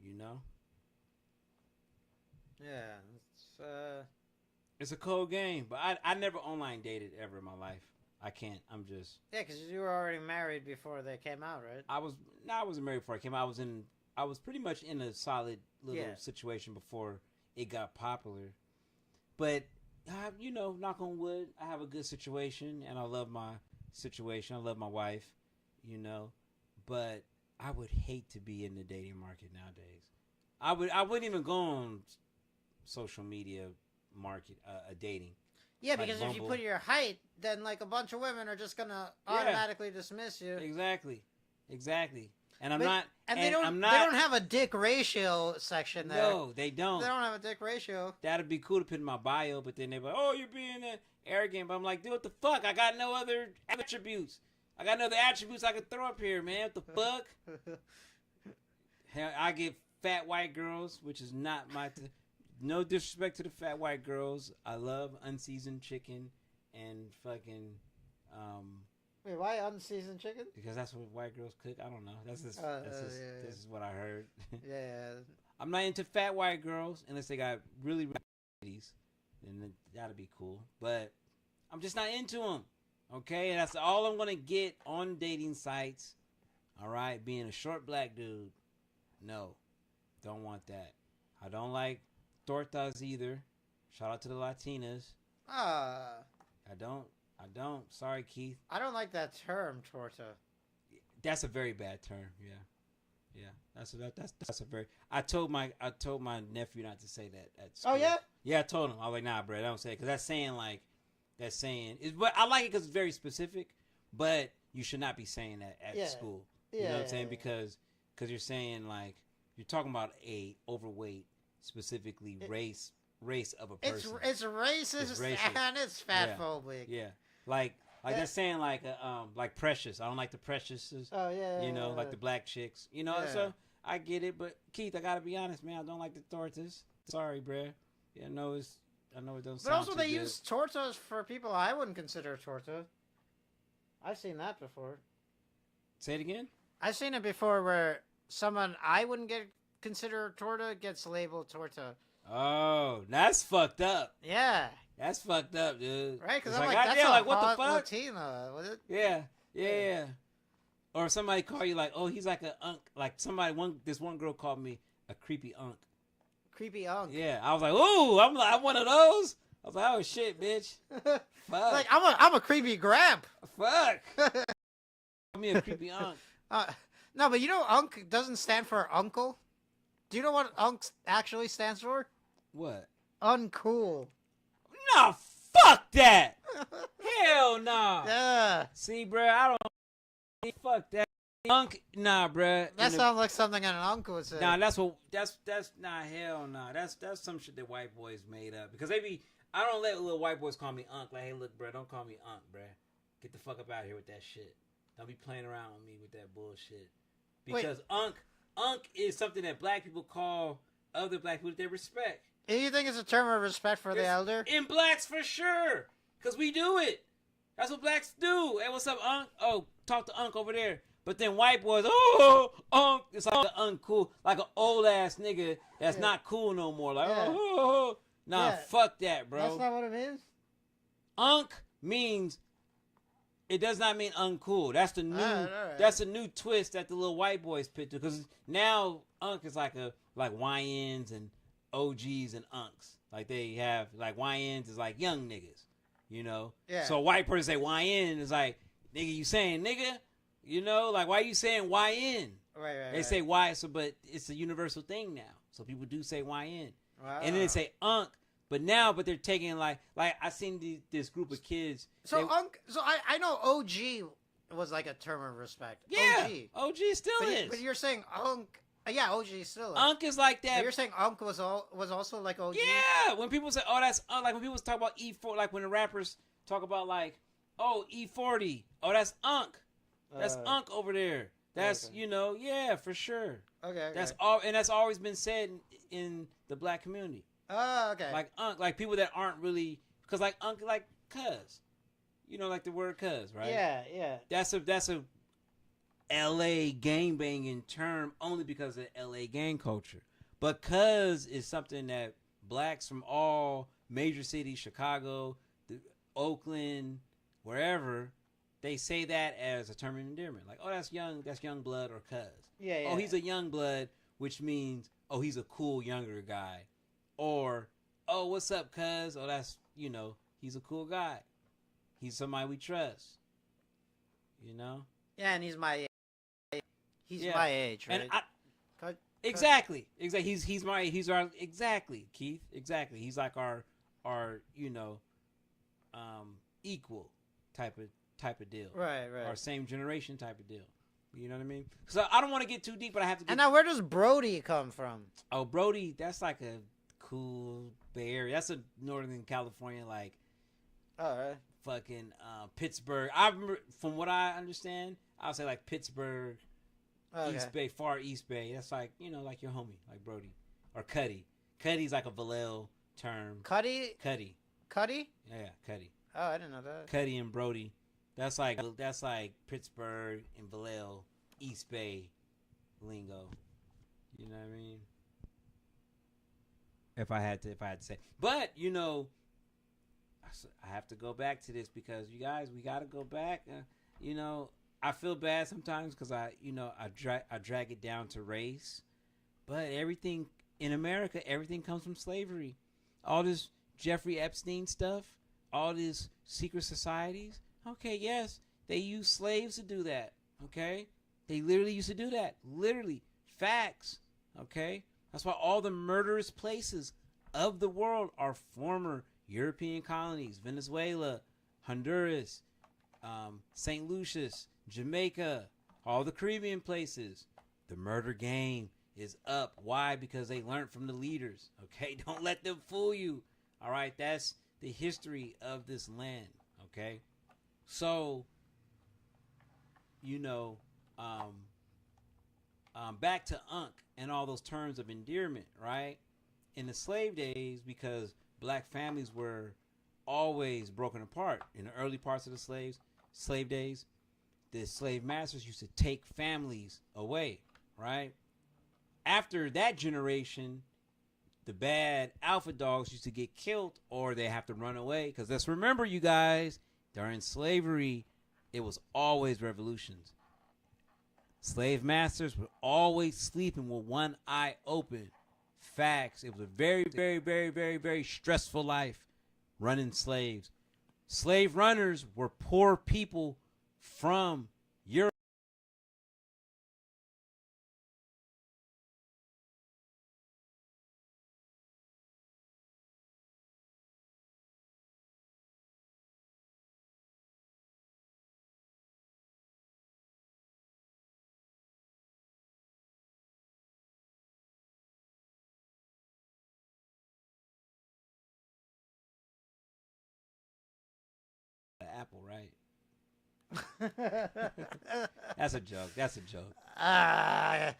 You know. Yeah, it's a cold game, but I never online dated ever in my life. I can't. I'm just. Yeah, because you were already married before they came out, right? I wasn't married before I came out. I was pretty much in a solid little situation before it got popular. But you know, knock on wood, I have a good situation, and I love my situation. I love my wife, you know. But I would hate to be in the dating market nowadays. I wouldn't even go on social media market dating. Yeah, like because Bumble. if you put your height, then like a bunch of women are just gonna automatically dismiss you. Exactly. And they don't have a dick ratio section there. No, they don't. They don't have a dick ratio. That'd be cool to put in my bio, but then they're like, "Oh, you're being arrogant." But I'm like, dude, what the fuck? I got no other attributes. I got no other attributes I could throw up here, man. What the fuck? Hell, I get fat white girls, which is not my. No disrespect to the fat white girls. I love unseasoned chicken and fucking. Wait, why unseasoned chicken? Because that's what white girls cook. I don't know. This is what I heard. Yeah. I'm not into fat white girls unless they got really ladies. Then that'd be cool. But I'm just not into them. Okay, and that's all I'm gonna get on dating sites. All right, being a short black dude. No, don't want that. I don't like tortas either. Shout out to the Latinas. I don't. Sorry, Keith. I don't like that term, torta. That's a very bad term. Yeah. That's a very. I told my nephew not to say that at school. Oh yeah. Yeah, I told him. I was like, nah, bro, don't say it, because that's saying is. But I like it because it's very specific. But you should not be saying that at school. You know what I'm saying? Because you're saying, like, you're talking about a overweight, specifically race of a person. It's racist, and it's fatphobic. Yeah. Like they're saying, like Precious. I don't like the Preciouses. Oh yeah. You know, like the black chicks. You know, so I get it. But Keith, I gotta be honest, man. I don't like the tortas. Sorry, bruh. Yeah, I know it doesn't sound. But also, too they good. use tortas for people I wouldn't consider torta. I've seen that before. Say it again. I've seen it before where someone I wouldn't consider a torta gets labeled torta. Oh, that's fucked up. Yeah. That's fucked up, dude. Right? Because It's I'm like, God that's damn, a like, what the hot fuck? Latina. Was it? Yeah. Or somebody call you like, oh, he's like a unk. Like this one girl called me a creepy unk. Creepy unk. Yeah, I was like, ooh, I'm one of those. I was like, oh shit, bitch. Fuck. Like I'm a creepy grab. Fuck. Call me a creepy unk. No, but you know, unk doesn't stand for uncle. Do you know what unk actually stands for? What? Uncool. No, fuck that. Hell no. Yeah. See, bro, I don't. Fuck that. Unk, nah, bro. That sounds like something an uncle would say. Nah, that's nah, hell nah. That's some shit that white boys made up, because I don't let little white boys call me unk. Like, hey, look, bro, don't call me unk, bro. Get the fuck up out of here with that shit. Don't be playing around with me with that bullshit. Because unk is something that black people call other black people that they respect. Do you think it's a term of respect for the elder? In blacks, for sure. Because we do it. That's what blacks do. Hey, what's up, unk? Oh, talk to unk over there. But then white boys, oh, unk. It's like an uncool, like an old ass nigga that's not cool no more. Like, oh. Nah, fuck that, bro. That's not what it means? Unk means, it does not mean uncool. That's the new right. That's a new twist that the little white boys put to, because now unk is like YNs and OGs and unks. Like, they have, like, YNs is like young niggas, you know? Yeah. So a white person say YN is like, nigga, you saying nigga? You know, like, why are you saying YN? Right. They say Y, but it's a universal thing now. So people do say YN. Wow. And then they say unk, but they're taking like I seen this group of kids. So I know OG was like a term of respect. Yeah, OG still is. But you're saying unk. Yeah, OG still is. Unk is like that. But you're saying unk was also like OG? Yeah, when people say, oh, that's unk, like when people talk about E4, like when the rappers talk about like, oh, E40, oh, that's unk. That's unk over there. That's, okay. you know, yeah, for sure. Okay. That's all, and that's always been said in the black community. Oh, okay. Like unk, like people that aren't really, because like unk, like cuz, you know, like the word cuz, right? Yeah. That's a L.A. gang banging term only because of L.A. gang culture. But cuz is something that blacks from all major cities, Chicago, Oakland, wherever, they say that as a term of endearment. Like, oh, that's young blood or cuz. Yeah. Oh, he's a young blood, which means, oh, he's a cool younger guy. Or, oh, what's up, cuz? Oh, that's, you know, he's a cool guy. He's somebody we trust. You know? Yeah, and he's my age. He's my age, right? And exactly. Exactly, Keith. Exactly. He's like our you know, equal type of deal. Right. Our same generation type of deal. You know what I mean? So I don't want to get too deep, but I have to get... And now where does Brody come from? Oh, Brody, that's like a cool Bay Area. That's a Northern California, like, right. Fucking Pittsburgh. I remember, from what I understand, I'll say like Pittsburgh, East Bay, far East Bay. That's like, you know, like your homie, like Brody. Or Cuddy. Cuddy's like a Vallejo term. Cuddy? Cuddy? Yeah, Cuddy. Oh, I didn't know that. Cuddy and Brody. That's like Pittsburgh and Vallejo, East Bay lingo. You know what I mean? If I had to say. But, you know, I have to go back to this because you guys, we got to go back. You know, I feel bad sometimes because I drag it down to race. But everything in America, everything comes from slavery. All this Jeffrey Epstein stuff, all these secret societies. Okay, yes, they use slaves to do that. Okay, they literally used to do that. Literally, facts. Okay, that's why all the murderous places of the world are former European colonies: Venezuela, Honduras, St. Lucius, Jamaica, all the Caribbean places. The murder game is up. Why? Because they learned from the leaders. Okay, don't let them fool you. All right, that's the history of this land. Okay, so you know, back to Unc and all those terms of endearment, right? In the slave days, because black families were always broken apart in the early parts of the slave days, the slave masters used to take families away, right? After that generation, the bad alpha dogs used to get killed or they have to run away. Because let's remember, you guys, during slavery, it was always revolutions. Slave masters were always sleeping with one eye open. Facts. It was a very, very, very, very, very stressful life running slaves. Slave runners were poor people from Europe. Apple, right? That's a joke. That's a joke. I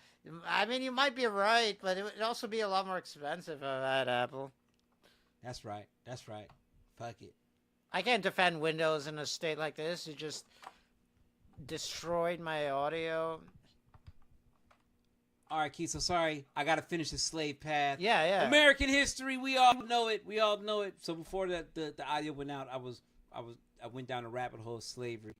mean, you might be right, but it would also be a lot more expensive if I had Apple. That's right. That's right. Fuck it. I can't defend Windows in a state like this. It just destroyed my audio. All right, Keith. So sorry, I gotta finish the slave path. Yeah, yeah. American history. We all know it. We all know it. So before the audio went out, I went down a rabbit hole of slavery,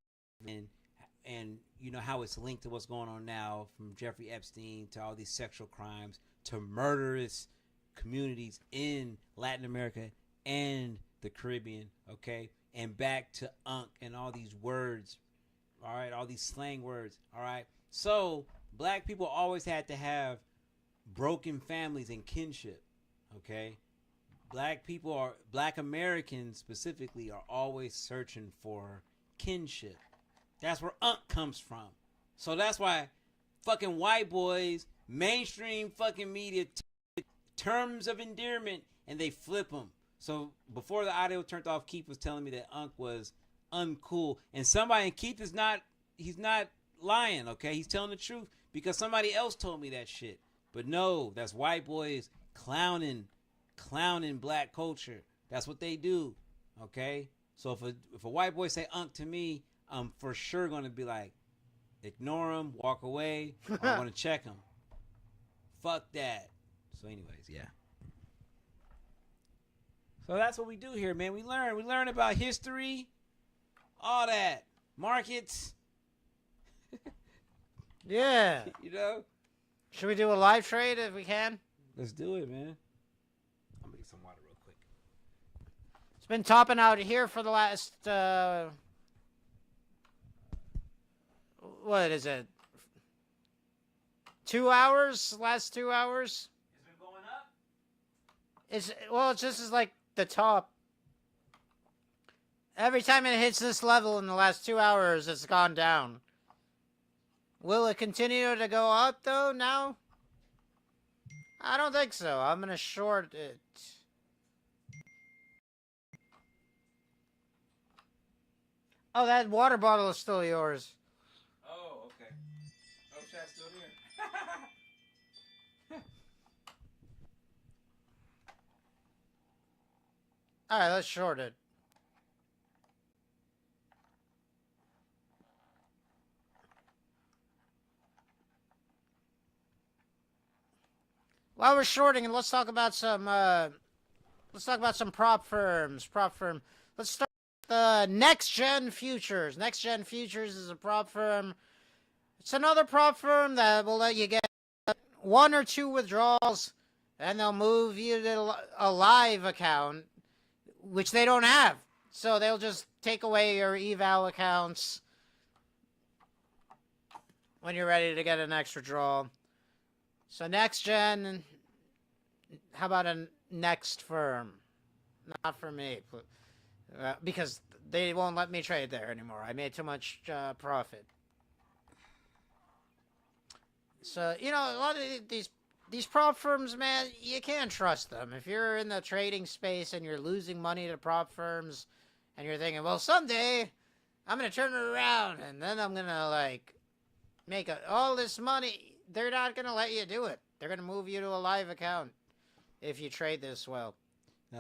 and you know how it's linked to what's going on now, from Jeffrey Epstein to all these sexual crimes to murderous communities in Latin America and the Caribbean. Okay, and back to Unc and all these words. All right, all these slang words. All right, so black people always had to have broken families and kinship. Okay. Black Americans specifically are always searching for kinship. That's where Unc comes from. So that's why fucking white boys, mainstream fucking media, terms of endearment, and they flip them. So before the audio turned off, Keith was telling me that Unc was uncool. And Keith is not, he's not lying, okay? He's telling the truth because somebody else told me that shit. But no, that's white boys clowning black culture. That's what they do. Okay, so if a white boy say Unc to me, I'm for sure gonna be like, ignore him, walk away. I'm gonna check him. Fuck that. So anyways, yeah. So that's what we do here, man. We learn about history, all that, markets. Yeah. You know. Should we do a live trade if we can? Let's do it, man. I'm gonna get some water real quick. It's been topping out here for the last, what is it? 2 hours? Last 2 hours? It's been going up? It's just like the top. Every time it hits this level in the last 2 hours, it's gone down. Will it continue to go up, though, now? I don't think so. I'm going to short it. Oh, that water bottle is still yours. Oh, okay. Oh, chat's still here. Alright, let's short it. While we're shorting, let's talk about some prop firms. Let's start with Next Gen Futures. Next Gen Futures is a prop firm. It's another prop firm that will let you get 1 or 2 withdrawals, and they'll move you to a live account, which they don't have. So they'll just take away your eval accounts when you're ready to get an extra draw. So next gen, how about a next firm? Not for me, because they won't let me trade there anymore. I made too much profit. So, you know, a lot of these prop firms, man, you can't trust them. If you're in the trading space and you're losing money to prop firms and you're thinking, well, someday I'm going to turn it around and then I'm going to, like, make all this money, they're not going to let you do it. They're going to move you to a live account if you trade this well.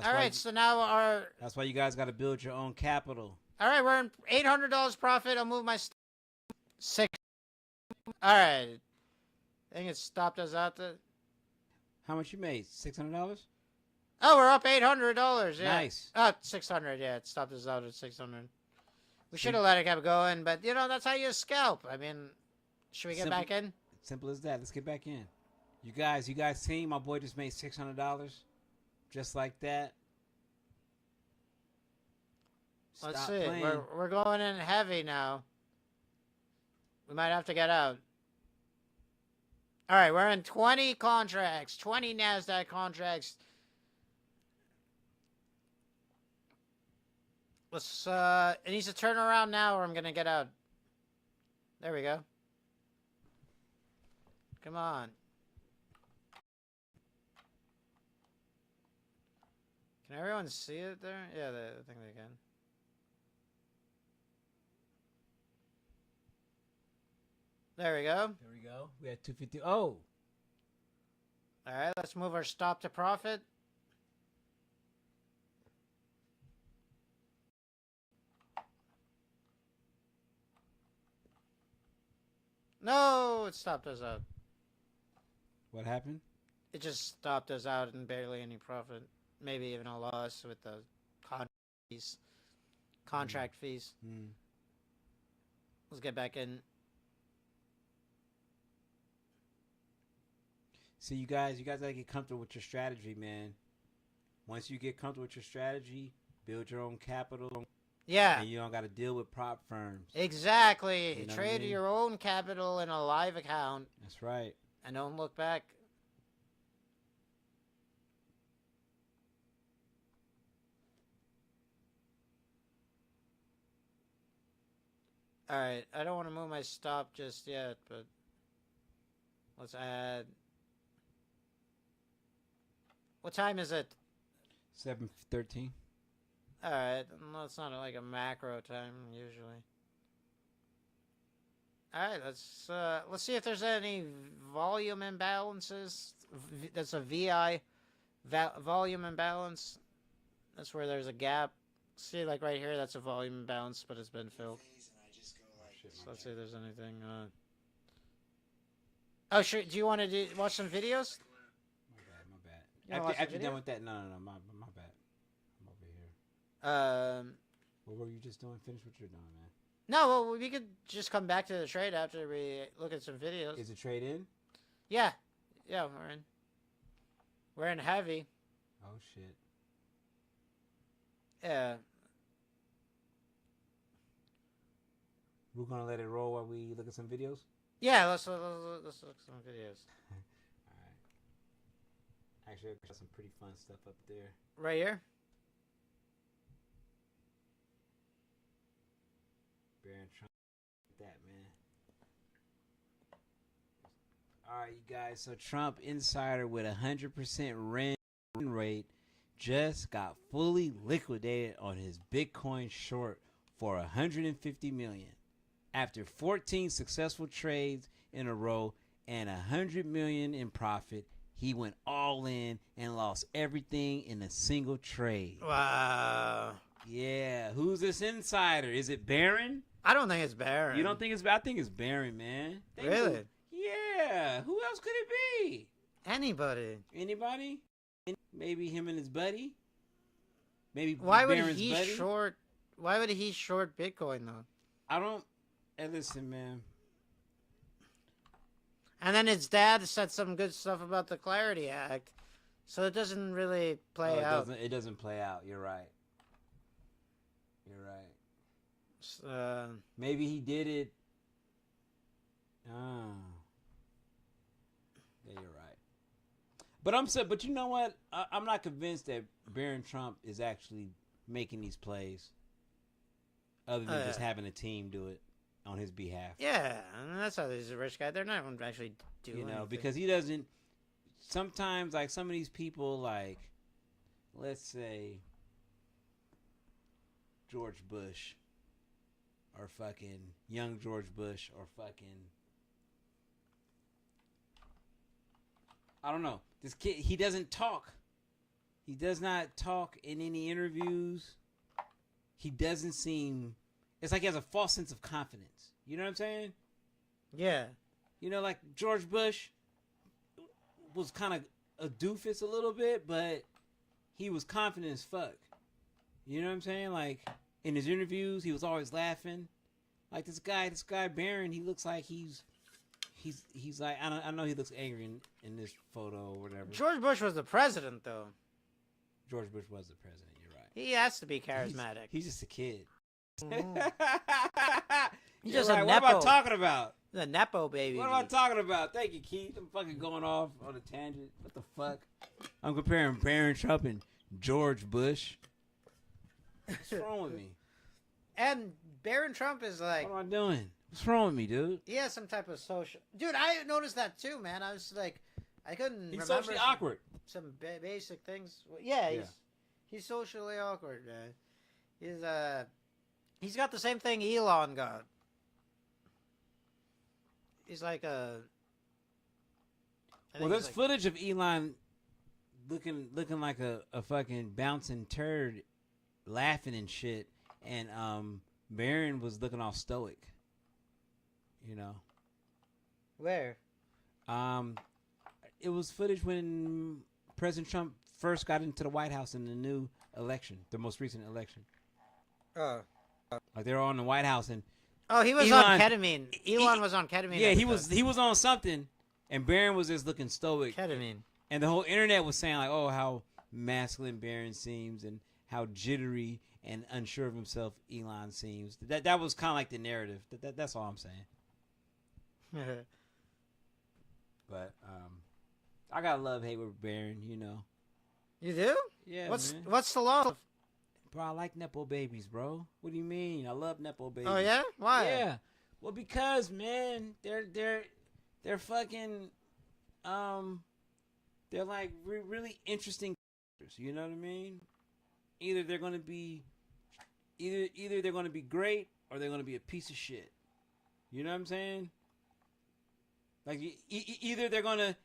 All right, so now that's why you guys got to build your own capital. All right, we're in $800 profit. I'll move my six. All right. I think it stopped us out to... How much you made? $600? Oh, we're up $800. Yeah. Nice. 600. Yeah, it stopped us out at 600. We should have let it keep going, but you know that's how you scalp. I mean, should we get back in? Simple as that. Let's get back in. You guys seen my boy just made $600, just like that. Let's see. We're going in heavy now. We might have to get out. All right, we're in 20 contracts, 20 Nasdaq contracts. Let's, it needs to turn around now or I'm going to get out. There we go. Come on. Can everyone see it there? Yeah, I think they can. There we go. There we go. We had 250. Oh. All right, let's move our stop to profit. No, it stopped us out. What happened? It just stopped us out and barely any profit. Maybe even a loss with the contract fees. Let's get back in. See, you guys gotta get comfortable with your strategy, man. Once you get comfortable with your strategy, build your own capital. Yeah. And you don't gotta deal with prop firms. Exactly. You know Trade your own capital in a live account. That's right. And don't look back. Alright, I don't want to move my stop just yet, but let's add... What time is it? 7:13. Alright, no, it's not like a macro time, usually. Alright, let's see if there's any volume imbalances. That's a VI, volume imbalance. That's where there's a gap. See, like right here, that's a volume imbalance, but it's been filled. So let's see if there's anything. Oh, sure. Do you want to watch some videos? My bad. After you're done with that, no, my bad. I'm over here. What were you just doing? Finish what you're doing, man. No, well, we could just come back to the trade after we look at some videos. Is the trade in? Yeah. Yeah, we're in. We're in heavy. Oh, shit. Yeah. We're going to let it roll while we look at some videos? Yeah, let's look at some videos. Alright. Actually, I've got some pretty fun stuff up there. Right here? Baron Trump. That, man. Alright, you guys. So, Trump Insider with 100% run rate just got fully liquidated on his Bitcoin short for $150 million. After 14 successful trades in a row and $100 million in profit, he went all in and lost everything in a single trade. Wow. Yeah. Who's this insider? Is it Baron? I don't think it's Baron. You don't think it's? I think it's Baron, man. Really? Yeah. Who else could it be? Anybody. Anybody? Maybe him and his buddy. Maybe Why would Baron's he buddy? short? Why would he short Bitcoin though? I don't. Hey, listen, man. And then his dad said some good stuff about the Clarity Act, so it doesn't really play out. It doesn't play out. You're right. You're right. Maybe he did it. Oh. Yeah, you're right. But you know what? I'm not convinced that Barron Trump is actually making these plays, other than just having a team do it on his behalf. Yeah, and that's how he's a rich guy. They're not actually doing anything. Because he doesn't. Sometimes, like some of these people, like let's say George Bush, or fucking young George Bush, or fucking I don't know. This kid, he doesn't talk. He does not talk in any interviews. He doesn't seem. It's like he has a false sense of confidence. You know what I'm saying? Yeah. Like George Bush was kind of a doofus a little bit, but he was confident as fuck. You know what I'm saying? Like in his interviews, he was always laughing. Like this guy Barron, he looks like he's like I know he looks angry in this photo or whatever. George Bush was the president, though. George Bush was the president. You're right. He has to be charismatic. He's just a kid. He's just right. a What nepo. am I talking about? The nepo baby. What am I talking about? Thank you, Keith. I'm fucking going off on a tangent. What the fuck? I'm comparing Barron Trump and George Bush. What's wrong with me? And Barron Trump is like... What am I doing? What's wrong with me, dude? He has some type of social... Dude, I noticed that too, man. I was like... I couldn't He's remember socially awkward. Some basic things. Yeah, he's socially awkward, man. He's got the same thing Elon got. He's like a... Well, there's footage of Elon looking like a fucking bouncing turd, laughing and shit, and Barron was looking all stoic. Where? It was footage when President Trump first got into the White House in the new election, the most recent election. Oh. Like they were on the White House and he was on ketamine. Elon was on ketamine. Yeah, he was on something, and Barron was just looking stoic. Ketamine. And the whole internet was saying like, oh, how masculine Barron seems and how jittery and unsure of himself Elon seems. That was kind of like the narrative. That's all I'm saying. But I got love-hate with Barron, You do? Yeah, What's man. the love? Bro, I like nepo babies, bro. What do you mean? I love nepo babies. Oh yeah? Why? Yeah. Well, because man, they're fucking they're like really interesting characters. You know what I mean? Either they're gonna be great or they're gonna be a piece of shit. You know what I'm saying? Like either they're gonna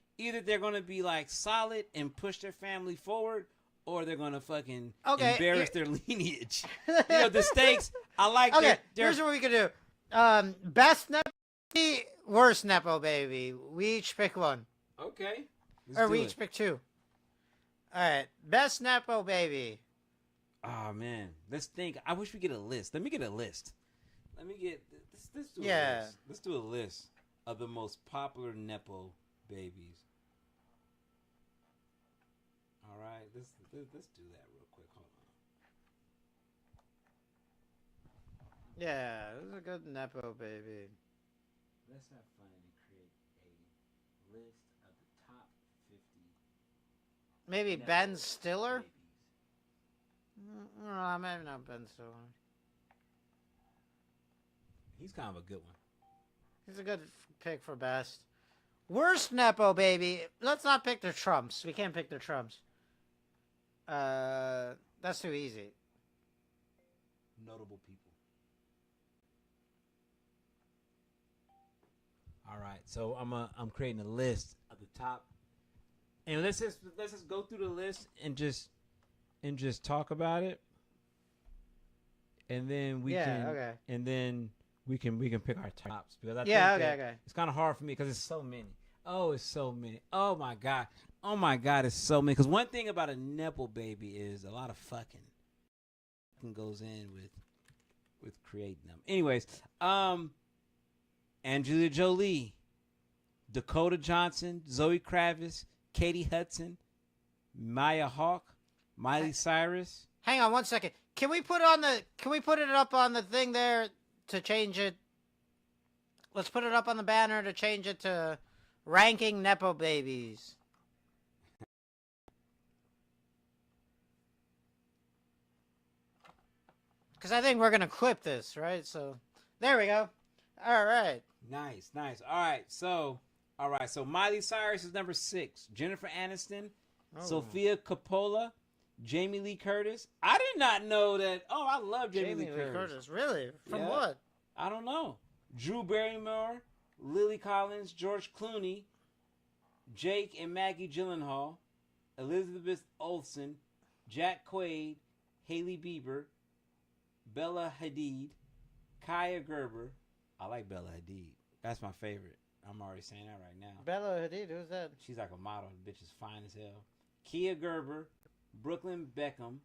be like solid and push their family forward, or they're gonna fucking embarrass their lineage. The stakes. I like. Okay, here's what we can do. Best nepo baby, worst nepo baby. We each pick one. Okay. Or we each pick two. All right, best nepo baby. Oh man, let's think. I wish we get a list. Let me get a list. Let's do a list. Let's do a list of the most popular nepo babies. All right, let's do that real quick. Hold on. Yeah, this is a good nepo baby. Let's have fun and create a list of the top 50. Maybe nepo Ben Stiller. babies. No, maybe not Ben Stiller. He's kind of a good one. He's a good pick for best. Worst nepo baby. Let's not pick the Trumps. We can't pick the Trumps. That's too easy. Notable people. All right, so I'm creating a list of the top, and let's just go through the list and just talk about it, and then we can pick our tops because I think it's kind of hard for me because it's so many. Oh, it's so many. Oh my god, it's so many. Because one thing about a nepo baby is a lot of fucking goes in with creating them. Anyways, Angelina Jolie, Dakota Johnson, Zoe Kravitz, Katie Hudson, Maya Hawke, Miley Cyrus. Hang on one second. can we put it up on the thing there to change it? Let's put it up on the banner to change it to ranking nepo babies. Because I think we're gonna clip this, right? So there we go. All right. Nice. All right. So Miley Cyrus is number 6. Jennifer Aniston, Sophia Coppola, Jamie Lee Curtis. I did not know that. Oh, I love Jamie Lee Curtis. Really? From Yeah. what? I don't know. Drew Barrymore, Lily Collins, George Clooney, Jake and Maggie Gyllenhaal, Elizabeth Olsen, Jack Quaid, Hailey Bieber, Bella Hadid, Kaya Gerber. I like Bella Hadid. That's my favorite. I'm already saying that right now. Bella Hadid, who's that? She's like a model. The bitch is fine as hell. Kia Gerber, Brooklyn Beckham,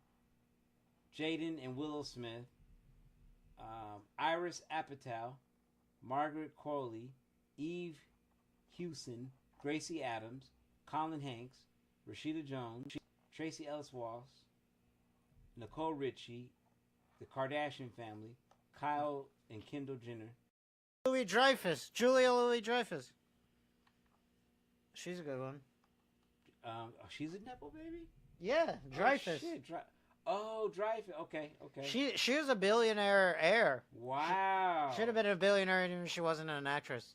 Jaden and Willow Smith, Iris Apatow, Margaret Qualley, Eve Hewson, Gracie Adams, Colin Hanks, Rashida Jones, Tracy Ellis Ross, Nicole Richie, the Kardashian family, Kyle and Kendall Jenner. Julia Louis-Dreyfus. She's a good one. She's a nepo baby? Yeah, Dreyfus. Oh, Dreyfus. Okay. She was a billionaire heir. Wow. Should have been a billionaire even if she wasn't an actress.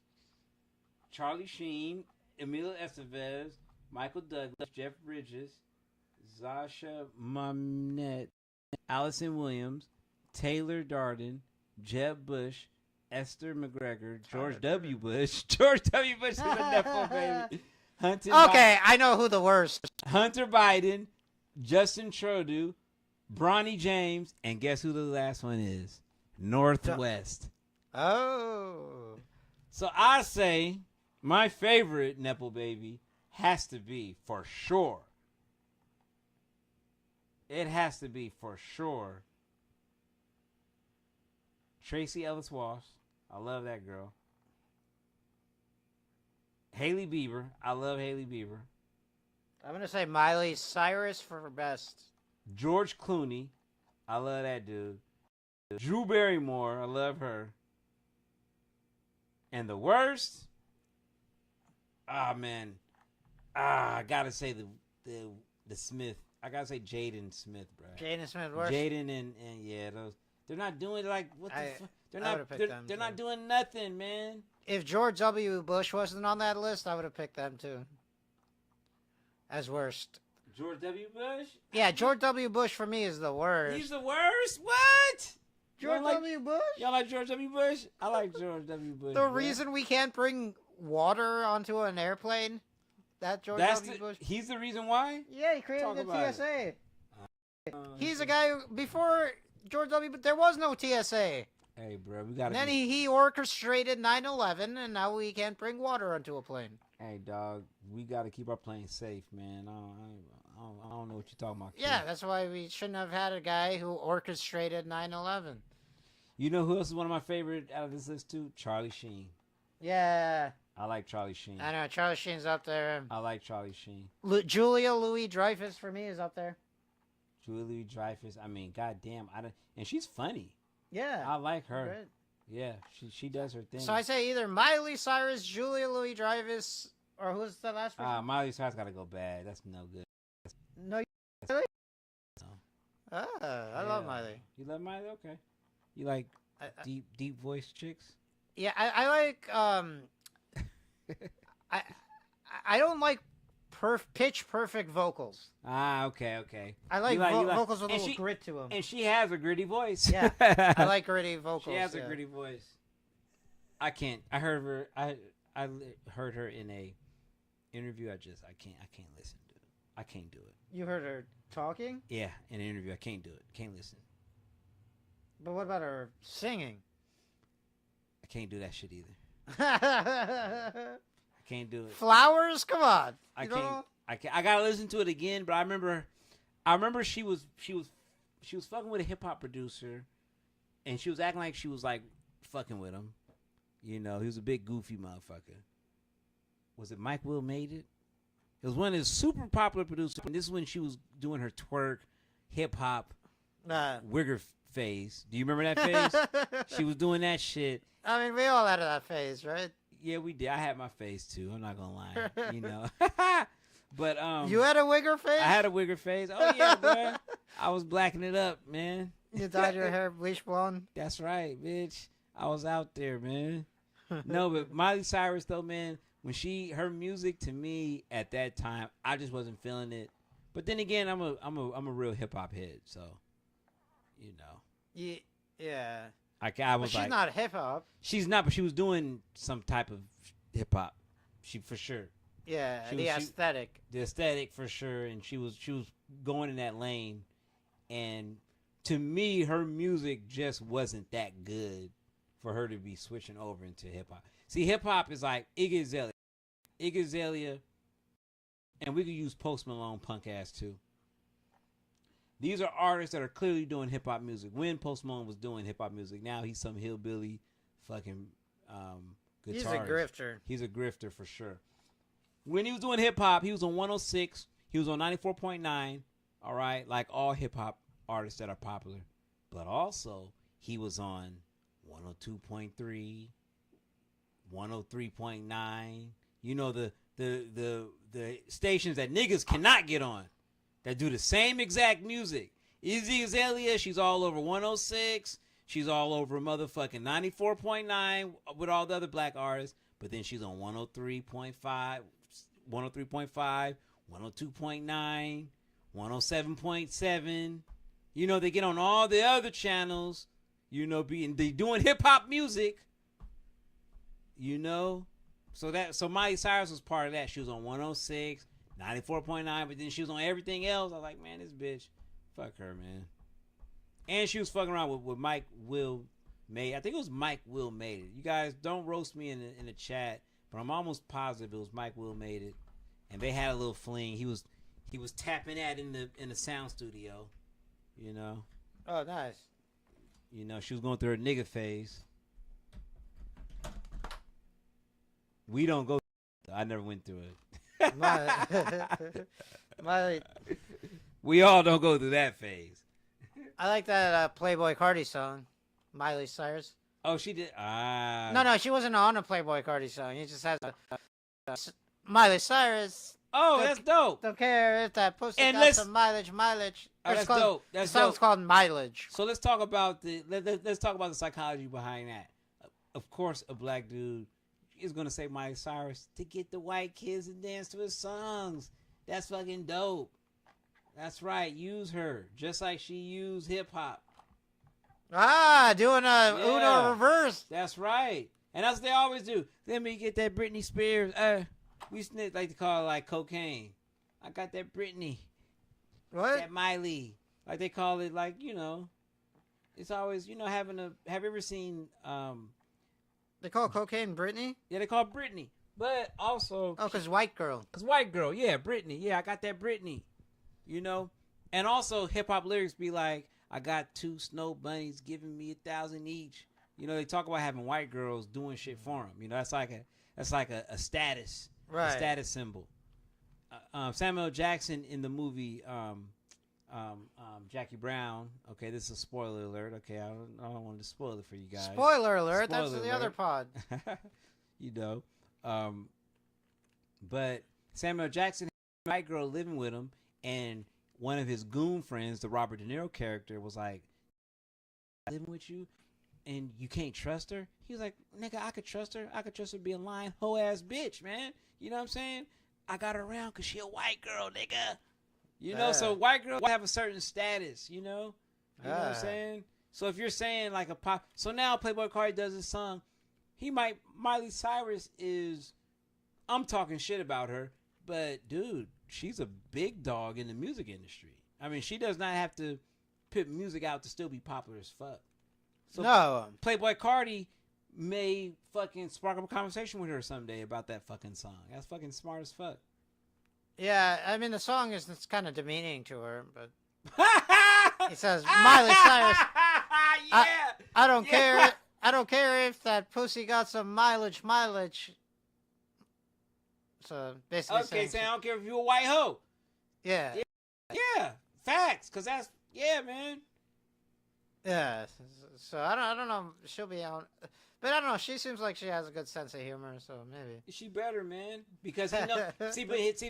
Charlie Sheen, Emilio Estevez, Michael Douglas, Jeff Bridges, Zasha Monette, Allison Williams, Taylor Darden, Jeb Bush, Esther McGregor, George W. Bush. George W. Bush is a nepo baby. I know who the worst. Hunter Biden, Justin Trudeau, Bronny James, and guess who the last one is? Northwest. Oh. So I say my favorite nepo baby has to be for sure. It has to be for sure. Tracy Ellis Ross. I love that girl. Hailey Bieber. I love Hailey Bieber. I'm going to say Miley Cyrus for best. George Clooney. I love that dude. Drew Barrymore. I love her. And the worst? Ah, man. I got to say the Smith. I got to say Jaden Smith, bro. Jaden Smith worst? Jaden and yeah, those. They're not doing like what the fuck. They're not doing nothing, man. If George W. Bush wasn't on that list, I would have picked them too. As worst. George W. Bush? Yeah, George W. Bush for me is the worst. He's the worst? What? George W. Bush? Y'all like George W. Bush? I like George W. Bush. The reason we can't bring water onto an airplane? That George W. Bush? He's the reason why? Yeah, he created the TSA. He's a guy who, before George W. Bush, there was no TSA. Hey, bro, we gotta. Then he orchestrated 9/11, and now we can't bring water onto a plane. Hey, dog, we gotta keep our plane safe, man. I don't know what you're talking about. Yeah, that's why we shouldn't have had a guy who orchestrated 9/11. You know who else is one of my favorite out of this list too? Charlie Sheen. Yeah. I like Charlie Sheen. I know Charlie Sheen's up there. I like Charlie Sheen. Julia Louis-Dreyfus for me is up there. Julia Louis-Dreyfus. I mean, goddamn, and she's funny. Yeah. I like her. Great. Yeah, she does her thing. So I say either Miley Cyrus, Julia Louis-Dreyfus, or who's the last person? Miley Cyrus gotta go bad. That's no good. No, really? No. I love Miley. You love Miley? Okay. You like deep voice chicks? Yeah, I like I don't like pitch perfect vocals. Okay. I like vocals with a little grit to them. And she has a gritty voice. Yeah, I like gritty vocals. She has a gritty voice. I can't. I heard her. I heard her in a interview. I can't listen to it. I can't do it. You heard her talking? Yeah, in an interview. I can't do it. Can't listen. But what about her singing? I can't do that shit either. I can't do it. Flowers? Come on. I can't. I gotta listen to it again. But I remember she was fucking with a hip hop producer, and she was acting like she was like fucking with him. You know, he was a big goofy motherfucker. Was it Mike Will Made It? It was one of his super popular producers. And this is when she was doing her twerk, hip hop wigger phase. Do you remember that phase? She was doing that shit. I mean, we all had that phase, right? Yeah, we did. I had my phase too. I'm not gonna lie. You know. But you had a wigger phase? I had a wigger phase. Oh yeah, bro. I was blacking it up, man. You dyed your hair bleach blonde? That's right, bitch. I was out there, man. No, but Miley Cyrus though, man, when her music to me at that time, I just wasn't feeling it. But then again, I'm a real hip hop head, so you know. Yeah. I was she's not hip hop. She's not, but she was doing some type of hip hop. She for sure. Yeah, the aesthetic. The aesthetic for sure, and she was going in that lane, and to me, her music just wasn't that good for her to be switching over into hip hop. See, hip hop is like Iggy Azalea, and we could use Post Malone punk ass too. These are artists that are clearly doing hip hop music. When Post Malone was doing hip hop music, now he's some hillbilly fucking guitarist. He's a grifter. He's a grifter for sure. When he was doing hip hop, he was on 106. He was on 94.9. All right, like all hip hop artists that are popular. But also, he was on 102.3, 103.9. You know the stations that niggas cannot get on, that do the same exact music. Iggy Azalea, she's all over 106. She's all over motherfucking 94.9 with all the other black artists. But then she's on 103.5, 102.9, 107.7. You know, they get on all the other channels, you know, they doing hip hop music. You know? So Miley Cyrus was part of that. She was on 106, 94.9, but then she was on everything else. I was like, man, this bitch, fuck her, man. And she was fucking around with Mike Will Made. I think it was Mike Will Made It. You guys don't roast me in the chat, but I'm almost positive it was Mike Will Made It. And they had a little fling. He was tapping that in the sound studio, you know. Oh, nice. You know, she was going through her nigga phase. We don't go. I never went through it. We all don't go through that phase. I like that Playboy Cardi song, Miley Cyrus. Oh, she did. No, she wasn't on a Playboy Cardi song. He just has a Miley Cyrus. Oh, that's dope. Don't care if that pussy And got some mileage. Oh, that's dope. That's the song's dope. called Mileage. So let's talk about let's talk about the psychology behind that. Of course, a black dude is gonna say Miley Cyrus to get the white kids to dance to his songs. That's fucking dope. That's right. Use her just like she used hip hop. Doing a Uno reverse. That's right. And that's what they always do. Let me get that Britney Spears. We used to like to call it like cocaine. I got that Britney. What? That Miley. Like they call it like, you know. It's always, you know, have you ever seen They call cocaine Britney? Yeah, they call it Britney. But also because white girl. Because white girl, yeah, Britney. Yeah, I got that Britney. You know? And also hip hop lyrics be like, I got 2 snow bunnies giving me 1,000 each. You know, they talk about having white girls doing shit for them. You know, that's like a status, right? A status symbol. Samuel Jackson in the movie Jackie Brown. Okay, this is a spoiler alert. Okay, I don't want to spoil it for you guys. Spoiler alert. That's the other pod. You know, but Samuel Jackson had a white girl living with him, and one of his goon friends, the Robert De Niro character, was like, living with you and you can't trust her? He was like, nigga, I could trust her. I could trust her to be a lying hoe ass bitch, man. You know what I'm saying? I got her around because she a white girl, nigga. You know, so white girls have a certain status, you know? You know what I'm saying? So if you're saying like a pop, so now Playboy Cardi does this song, Miley Cyrus is, I'm talking shit about her, but dude, she's a big dog in the music industry. I mean, she does not have to put music out to still be popular as fuck. So no. Playboy Cardi may fucking spark up a conversation with her someday about that fucking song. That's fucking smart as fuck. Yeah, I mean, the song is kind of demeaning to her, but it says, Miley Cyrus, yeah, I don't care. I don't care if that pussy got some mileage. So basically, okay, saying I don't care if you a white hoe. Yeah. Yeah, facts. Cause that's man. Yeah. So I don't know. She'll be out, but I don't know. She seems like she has a good sense of humor, so maybe. She better, man, because he know.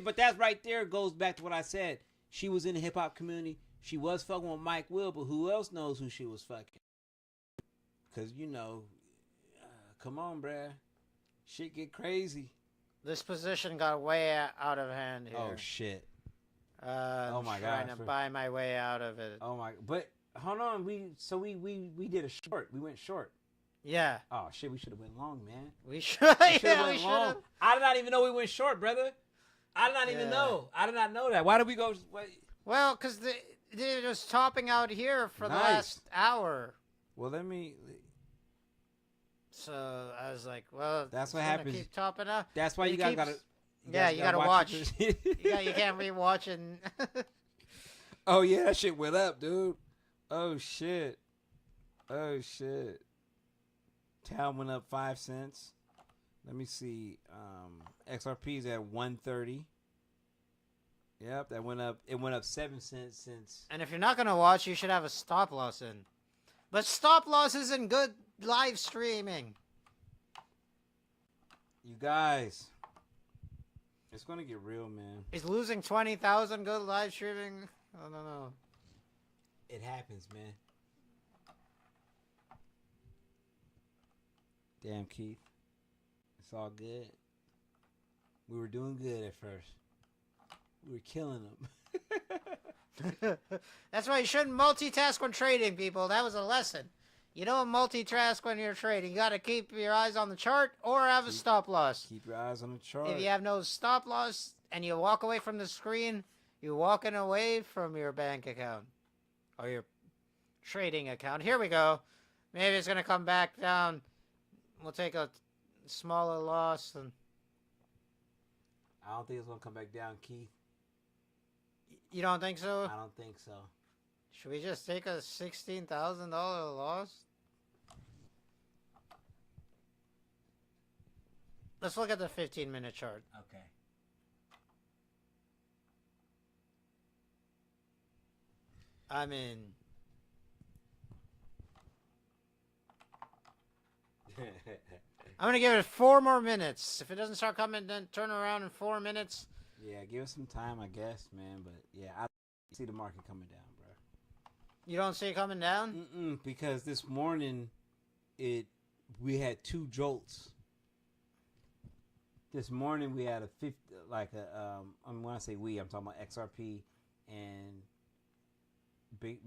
But that right there goes back to what I said. She was in the hip hop community. She was fucking with Mike Will, but who else knows who she was fucking? Cause come on, bruh, shit get crazy. This position got way out of hand here. Oh shit. Oh my trying gosh. to buy my way out of it. Oh my. But hold on, we did a short. We went short. Yeah. Oh shit, we should have went long, man. We should. We Yeah, we went should long. have. I did not even know we went short, brother. I did not even know. I did not know that. Why did we go? Wait. Well, because they're just topping out here for the last hour. Well, let me. So I was like, well, That's what it's gonna happens. Keep topping out. That's why you keeps- gotta. Yeah, you gotta watch. it. You can't rewatch it. Oh yeah, that shit went up, dude. Oh shit. Oh shit. Town went up 5 cents. Let me see. XRP is at 130. Yep, that went up. It went up 7 cents since. And if you're not gonna watch, you should have a stop loss in. But stop loss isn't good live streaming. You guys, it's gonna get real, man. Is losing 20,000 good live streaming? I don't know. It happens, man. Damn, Keith. It's all good. We were doing good at first. We were killing them. That's why you shouldn't multitask when trading, people. That was a lesson. You don't multitask when you're trading. You got to keep your eyes on the chart or have a stop loss. Keep your eyes on the chart. If you have no stop loss and you walk away from the screen, you're walking away from your bank account or your trading account. Here we go. Maybe it's going to come back down. We'll take a smaller loss. And I don't think it's going to come back down, Keith. you don't think so? I don't think so. Should we just take a $16,000 loss? Let's look at the 15-minute chart. Okay. I mean, I'm going to give it 4 more minutes. If it doesn't start coming, then turn around in 4 minutes. Yeah, give us some time, I guess, man. But yeah, I see the market coming down, bro. You don't see it coming down? Because this morning, we had 2 jolts. This morning we had when I say we, I'm talking about XRP and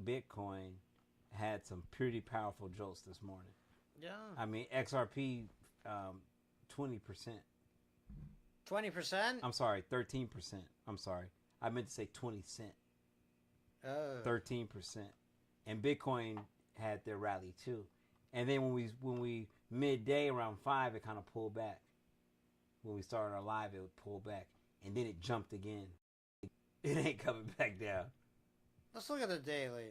Bitcoin had some pretty powerful jolts this morning. Yeah. I mean, XRP, 20%. 20%? I'm sorry, 13%. I'm sorry. I meant to say 20 cent. 13%. And Bitcoin had their rally too. And then when we midday around 5, it kind of pulled back. When we started our live, it would pull back. And then it jumped again. It ain't coming back down. Let's look at the daily.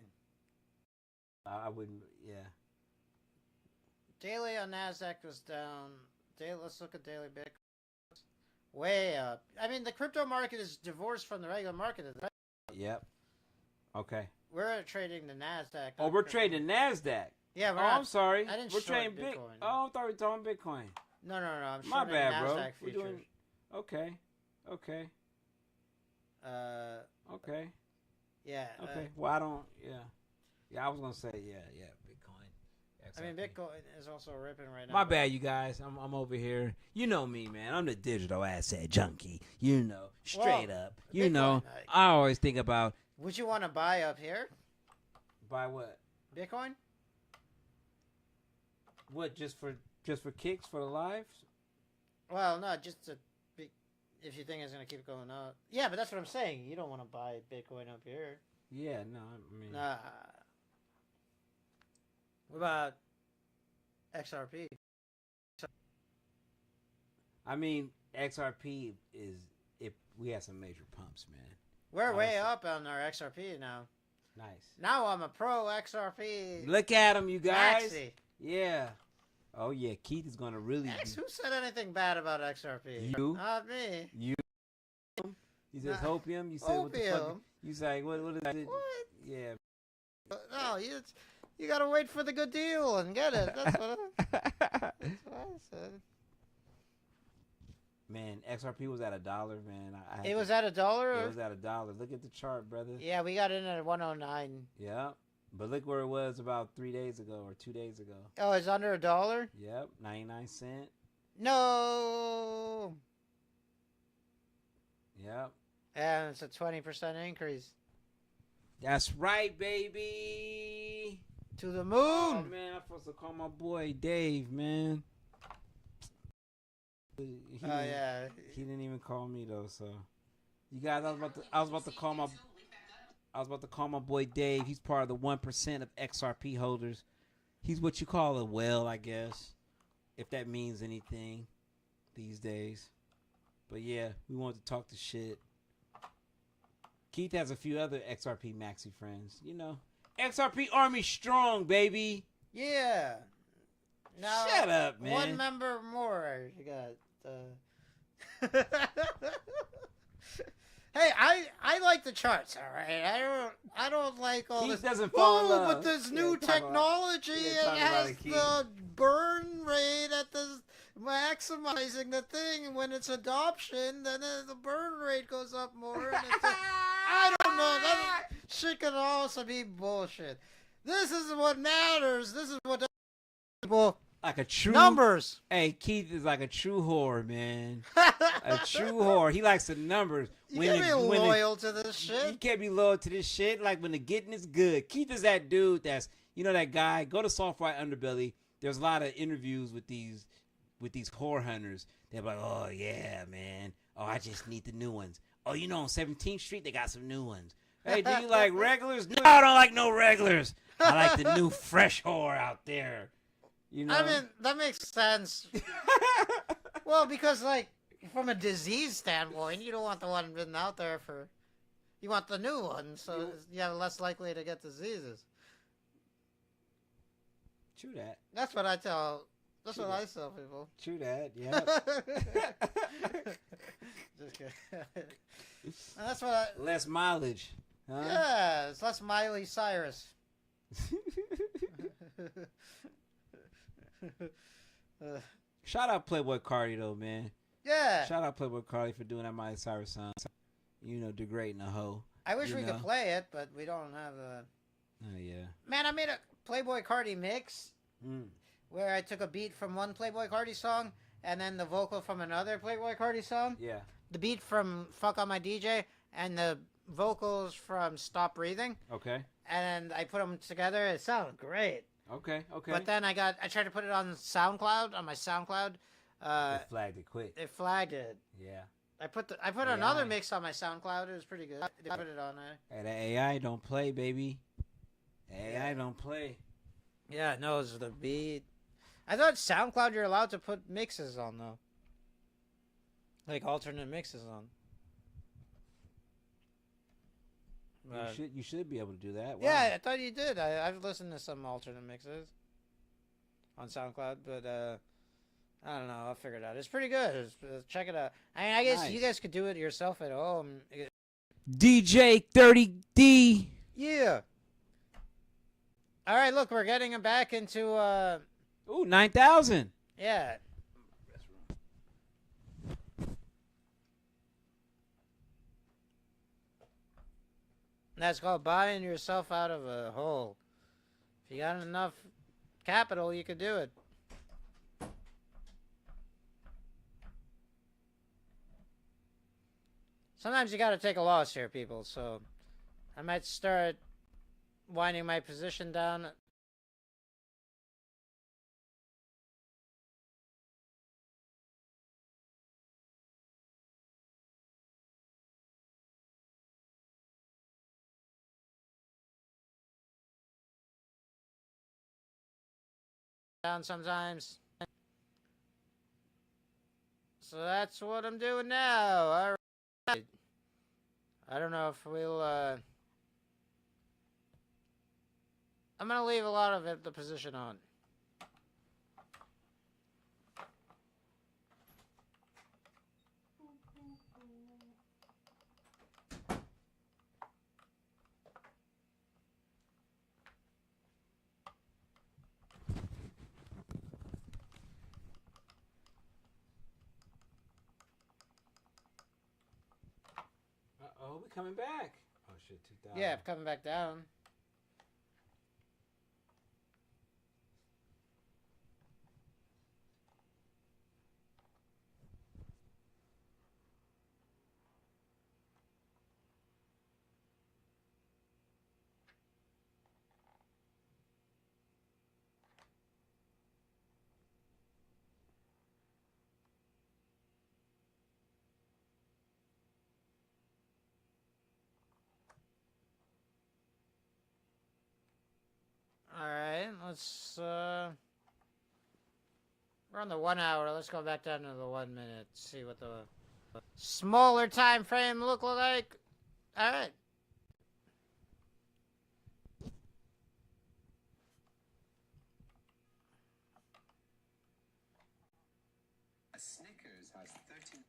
I wouldn't, yeah. Daily on Nasdaq was down. Let's look at daily Bitcoin. Way up. I mean, the crypto market is divorced from the regular market. Right? Yep. Okay. We're trading the Nasdaq. Oh, we're trading Nasdaq. Yeah, we're I'm sorry. I didn't we're short trading Bitcoin. Oh, I thought we were talking Bitcoin. No. I'm My shorting bad, Nasdaq bro. futures. We're doing. Okay. Okay. Yeah. Okay. Well, I don't. Yeah. Yeah, I was gonna say yeah. Bitcoin. I mean, Bitcoin is also ripping right now. My bad, you guys. I'm over here. You know me, man. I'm the digital asset junkie. You know, straight up. You Bitcoin, know, I always think about. Would you want to buy up here? Buy what? Bitcoin? What? Just for kicks for the lives? Well, no, just to be, if you think it's gonna keep going up. Yeah, but that's what I'm saying. You don't want to buy Bitcoin up here. Yeah. No. I mean. Nah. What about XRP? I mean, XRP is if we had some major pumps, man. We're way Honestly. up on our XRP now. Nice. Now I'm a pro XRP. Look at him, you guys. Maxi. Yeah. Oh yeah, Keith is gonna really. X, who said anything bad about XRP? You. Not me. You. You said Nah. hopium. You said what the fuck? Opium? You say what is it? What? Yeah. No, You gotta wait for the good deal and get it. That's what I said. Man, XRP was at $1, man. It was at $1? It was at $1. Look at the chart, brother. Yeah, we got in at 109. Yep. But look where it was about 3 days ago or 2 days ago. Oh, it's under $1? Yep, 99 cents. No. Yep. And it's a 20% increase. That's right, baby. To the moon. Oh, man, I'm supposed to call my boy Dave, man. Yeah. He didn't even call me though, so you guys, I was about to call my boy Dave. He's part of the 1% of XRP holders. He's what you call a whale, I guess, if that means anything these days. But yeah, we wanted to talk to shit. Keith has a few other XRP maxi friends, you know. XRP Army strong, baby. Yeah. Now, shut up, man. One member more. You got. Hey, I like the charts. All right, I don't like all Keith this. doesn't fall in love. But this new technology it has the burn rate at the maximizing the thing, and when it's adoption, then the burn rate goes up more. And it's I don't know. That shit could also be bullshit. This is what matters. This is what people. Like a true numbers. Hey, Keith is like a true whore, man. A true whore. He likes the numbers. You can't be loyal to this shit. You can't be loyal to this shit. Like when the getting is good. Keith is that dude that's, you know, that guy. Go to Soft White Underbelly. There's a lot of interviews with these whore hunters. They're like, oh yeah, man. Oh, I just need the new ones. Oh, you know, on 17th Street they got some new ones. Hey, do you like regulars? No, I don't like no regulars. I like the new fresh whore out there. You know? I mean, that makes sense. Well, because, like, from a disease standpoint, you don't want the one been out there for... You want the new one, so you're less likely to get diseases. True that. That's what I tell... That's what I tell people. True that, yeah. Just kidding. That's what I... Less mileage, huh? Yeah, it's less Miley Cyrus. Shout out Playboy Cardi though, man. Yeah. Shout out Playboy Cardi for doing that Miley Cyrus song. You know, degrading a hoe. I wish we could play it, but we don't have a... Oh, yeah. Man, I made a Playboy Cardi mix where I took a beat from one Playboy Cardi song and then the vocal from another Playboy Cardi song. Yeah. The beat from Fuck On My DJ and the vocals from Stop Breathing. Okay. And I put them together. It sounded great. Okay, okay. But then I tried to put it on SoundCloud, on my SoundCloud. It flagged it quick. It flagged it. Yeah. I put another mix on my SoundCloud. It was pretty good. I put it on there. Hey, that AI don't play, baby. AI don't play. Yeah, it knows the beat. I thought SoundCloud you're allowed to put mixes on though. Like alternate mixes on. You should be able to do that. Wow. Yeah, I thought you did. I've listened to some alternate mixes on SoundCloud, but I don't know. I'll figure it out. It's pretty good. Check it out. I mean, I guess you guys could do it yourself at home. DJ 30D. Yeah. All right, look, we're getting him back into... Ooh, 9,000. Yeah. That's called buying yourself out of a hole. If you got enough capital, you could do it. Sometimes you got to take a loss here, people. So I might start winding my position down. Down sometimes. So that's what I'm doing now. All right. I don't know if we'll I'm gonna leave a lot of it, the position on. Oh, we coming back. Oh shit, 2000. Yeah, coming back down. Alright, let's, we're on the 1 hour. Let's go back down to the 1 minute. See what the smaller time frame look like. Alright. Snickers has 13.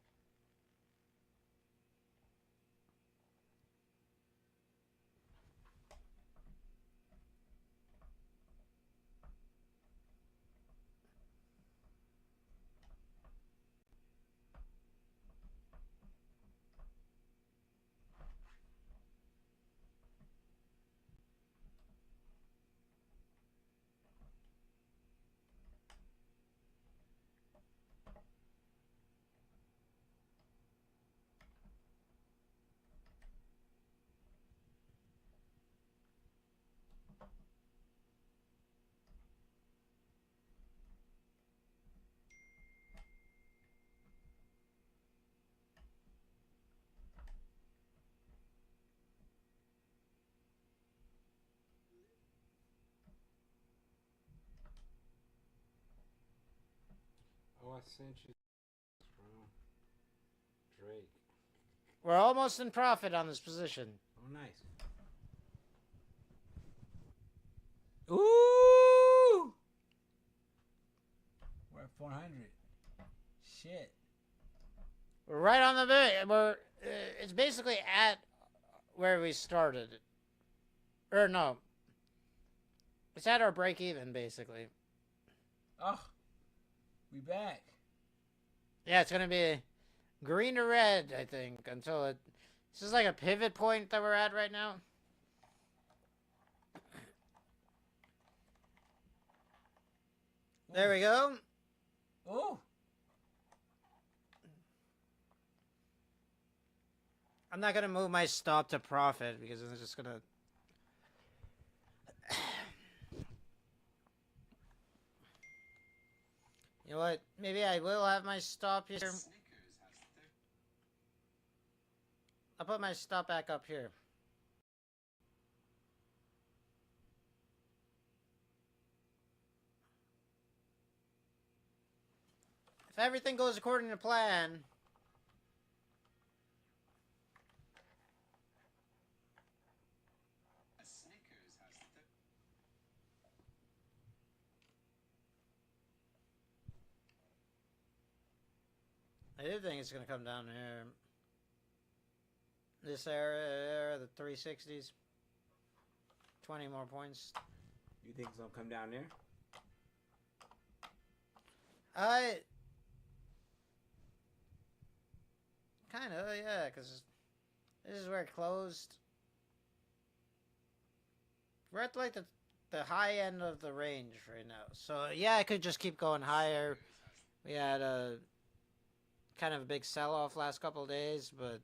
Oh, I sent you from Drake. We're almost in profit on this position. Oh, nice. Ooh! We're at 400. Shit. We're right on the big. It's basically at where we started. Or no. It's at our break even, basically. Oh, we back. Yeah, it's gonna be green to red, I think, until it. This is like a pivot point that we're at right now. There we go. Oh. I'm not gonna move my stop to profit because it's just gonna. You know what? Maybe I will have my stop here. I'll put my stop back up here. If everything goes according to plan. I do think it's going to come down here. This area, the 360s. 20 more points. You think it's gonna come down there? Kind of, yeah, because this is where it closed. We're at like the high end of the range right now. So, yeah, I could just keep going higher. We had a kind of a big sell-off last couple of days, but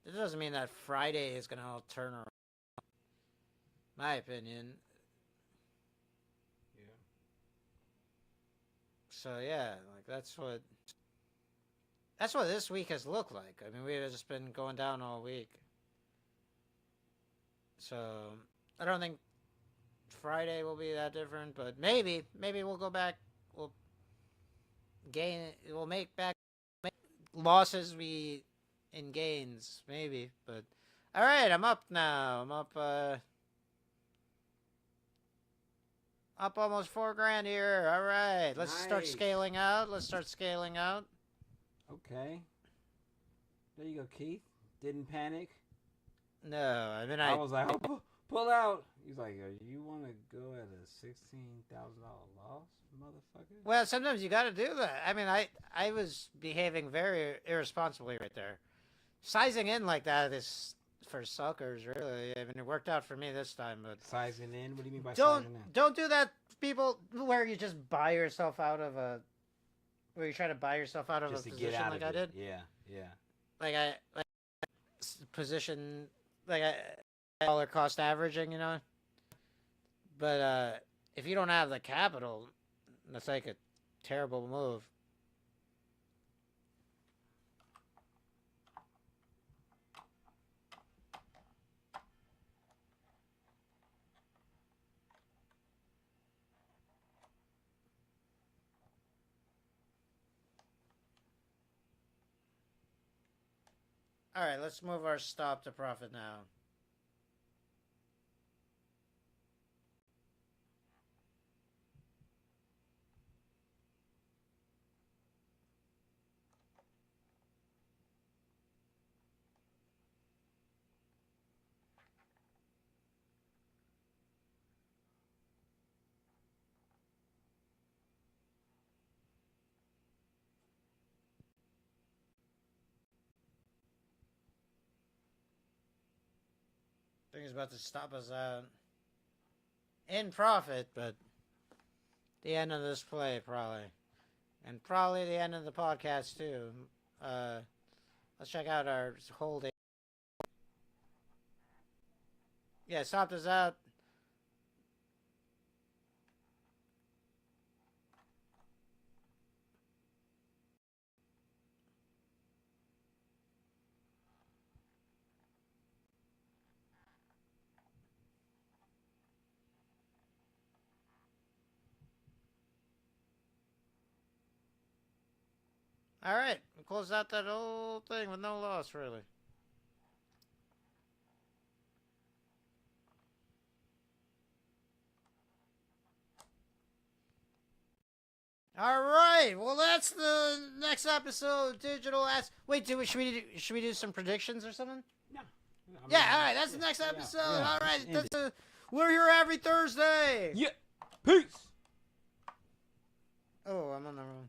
it doesn't mean that Friday is going to all turn around. My opinion. Yeah. So, yeah, like that's what this week has looked like. I mean, we've just been going down all week. So, I don't think Friday will be that different, but maybe we'll go back, we'll make back losses in gains, maybe, but all right, I'm up now. I'm up almost $4,000 here. All right, let's start scaling out. Okay. There you go, Keith. Didn't panic. No, I mean I was like, oh, pull out. He's like, you want to go at a $16,000 loss, motherfucker? Well, sometimes you got to do that. I mean, I was behaving very irresponsibly right there. Sizing in like that is for suckers, really. I mean, it worked out for me this time, but Sizing in? What do you mean by don't sizing in? don't do that, people. Where you just buy yourself out of a, where you try to buy yourself out of Just a to position get out like of I it. did. Yeah, yeah. Like position, like dollar cost averaging, you know. But if you don't have the capital, that's like a terrible move. All right, let's move our stop to profit now. I think he's about to stop us out in profit, but the end of this play probably, and probably the end of the podcast too. Let's check out our holding. Yeah, stopped us out. All right, we closed out that whole thing with no loss, really. All right, well that's the next episode. Digital ass. Wait, should we do some predictions or something? No. Yeah, all right, that's the next episode. All right, we're here every Thursday. Yeah. Peace. Oh, I'm on the wrong.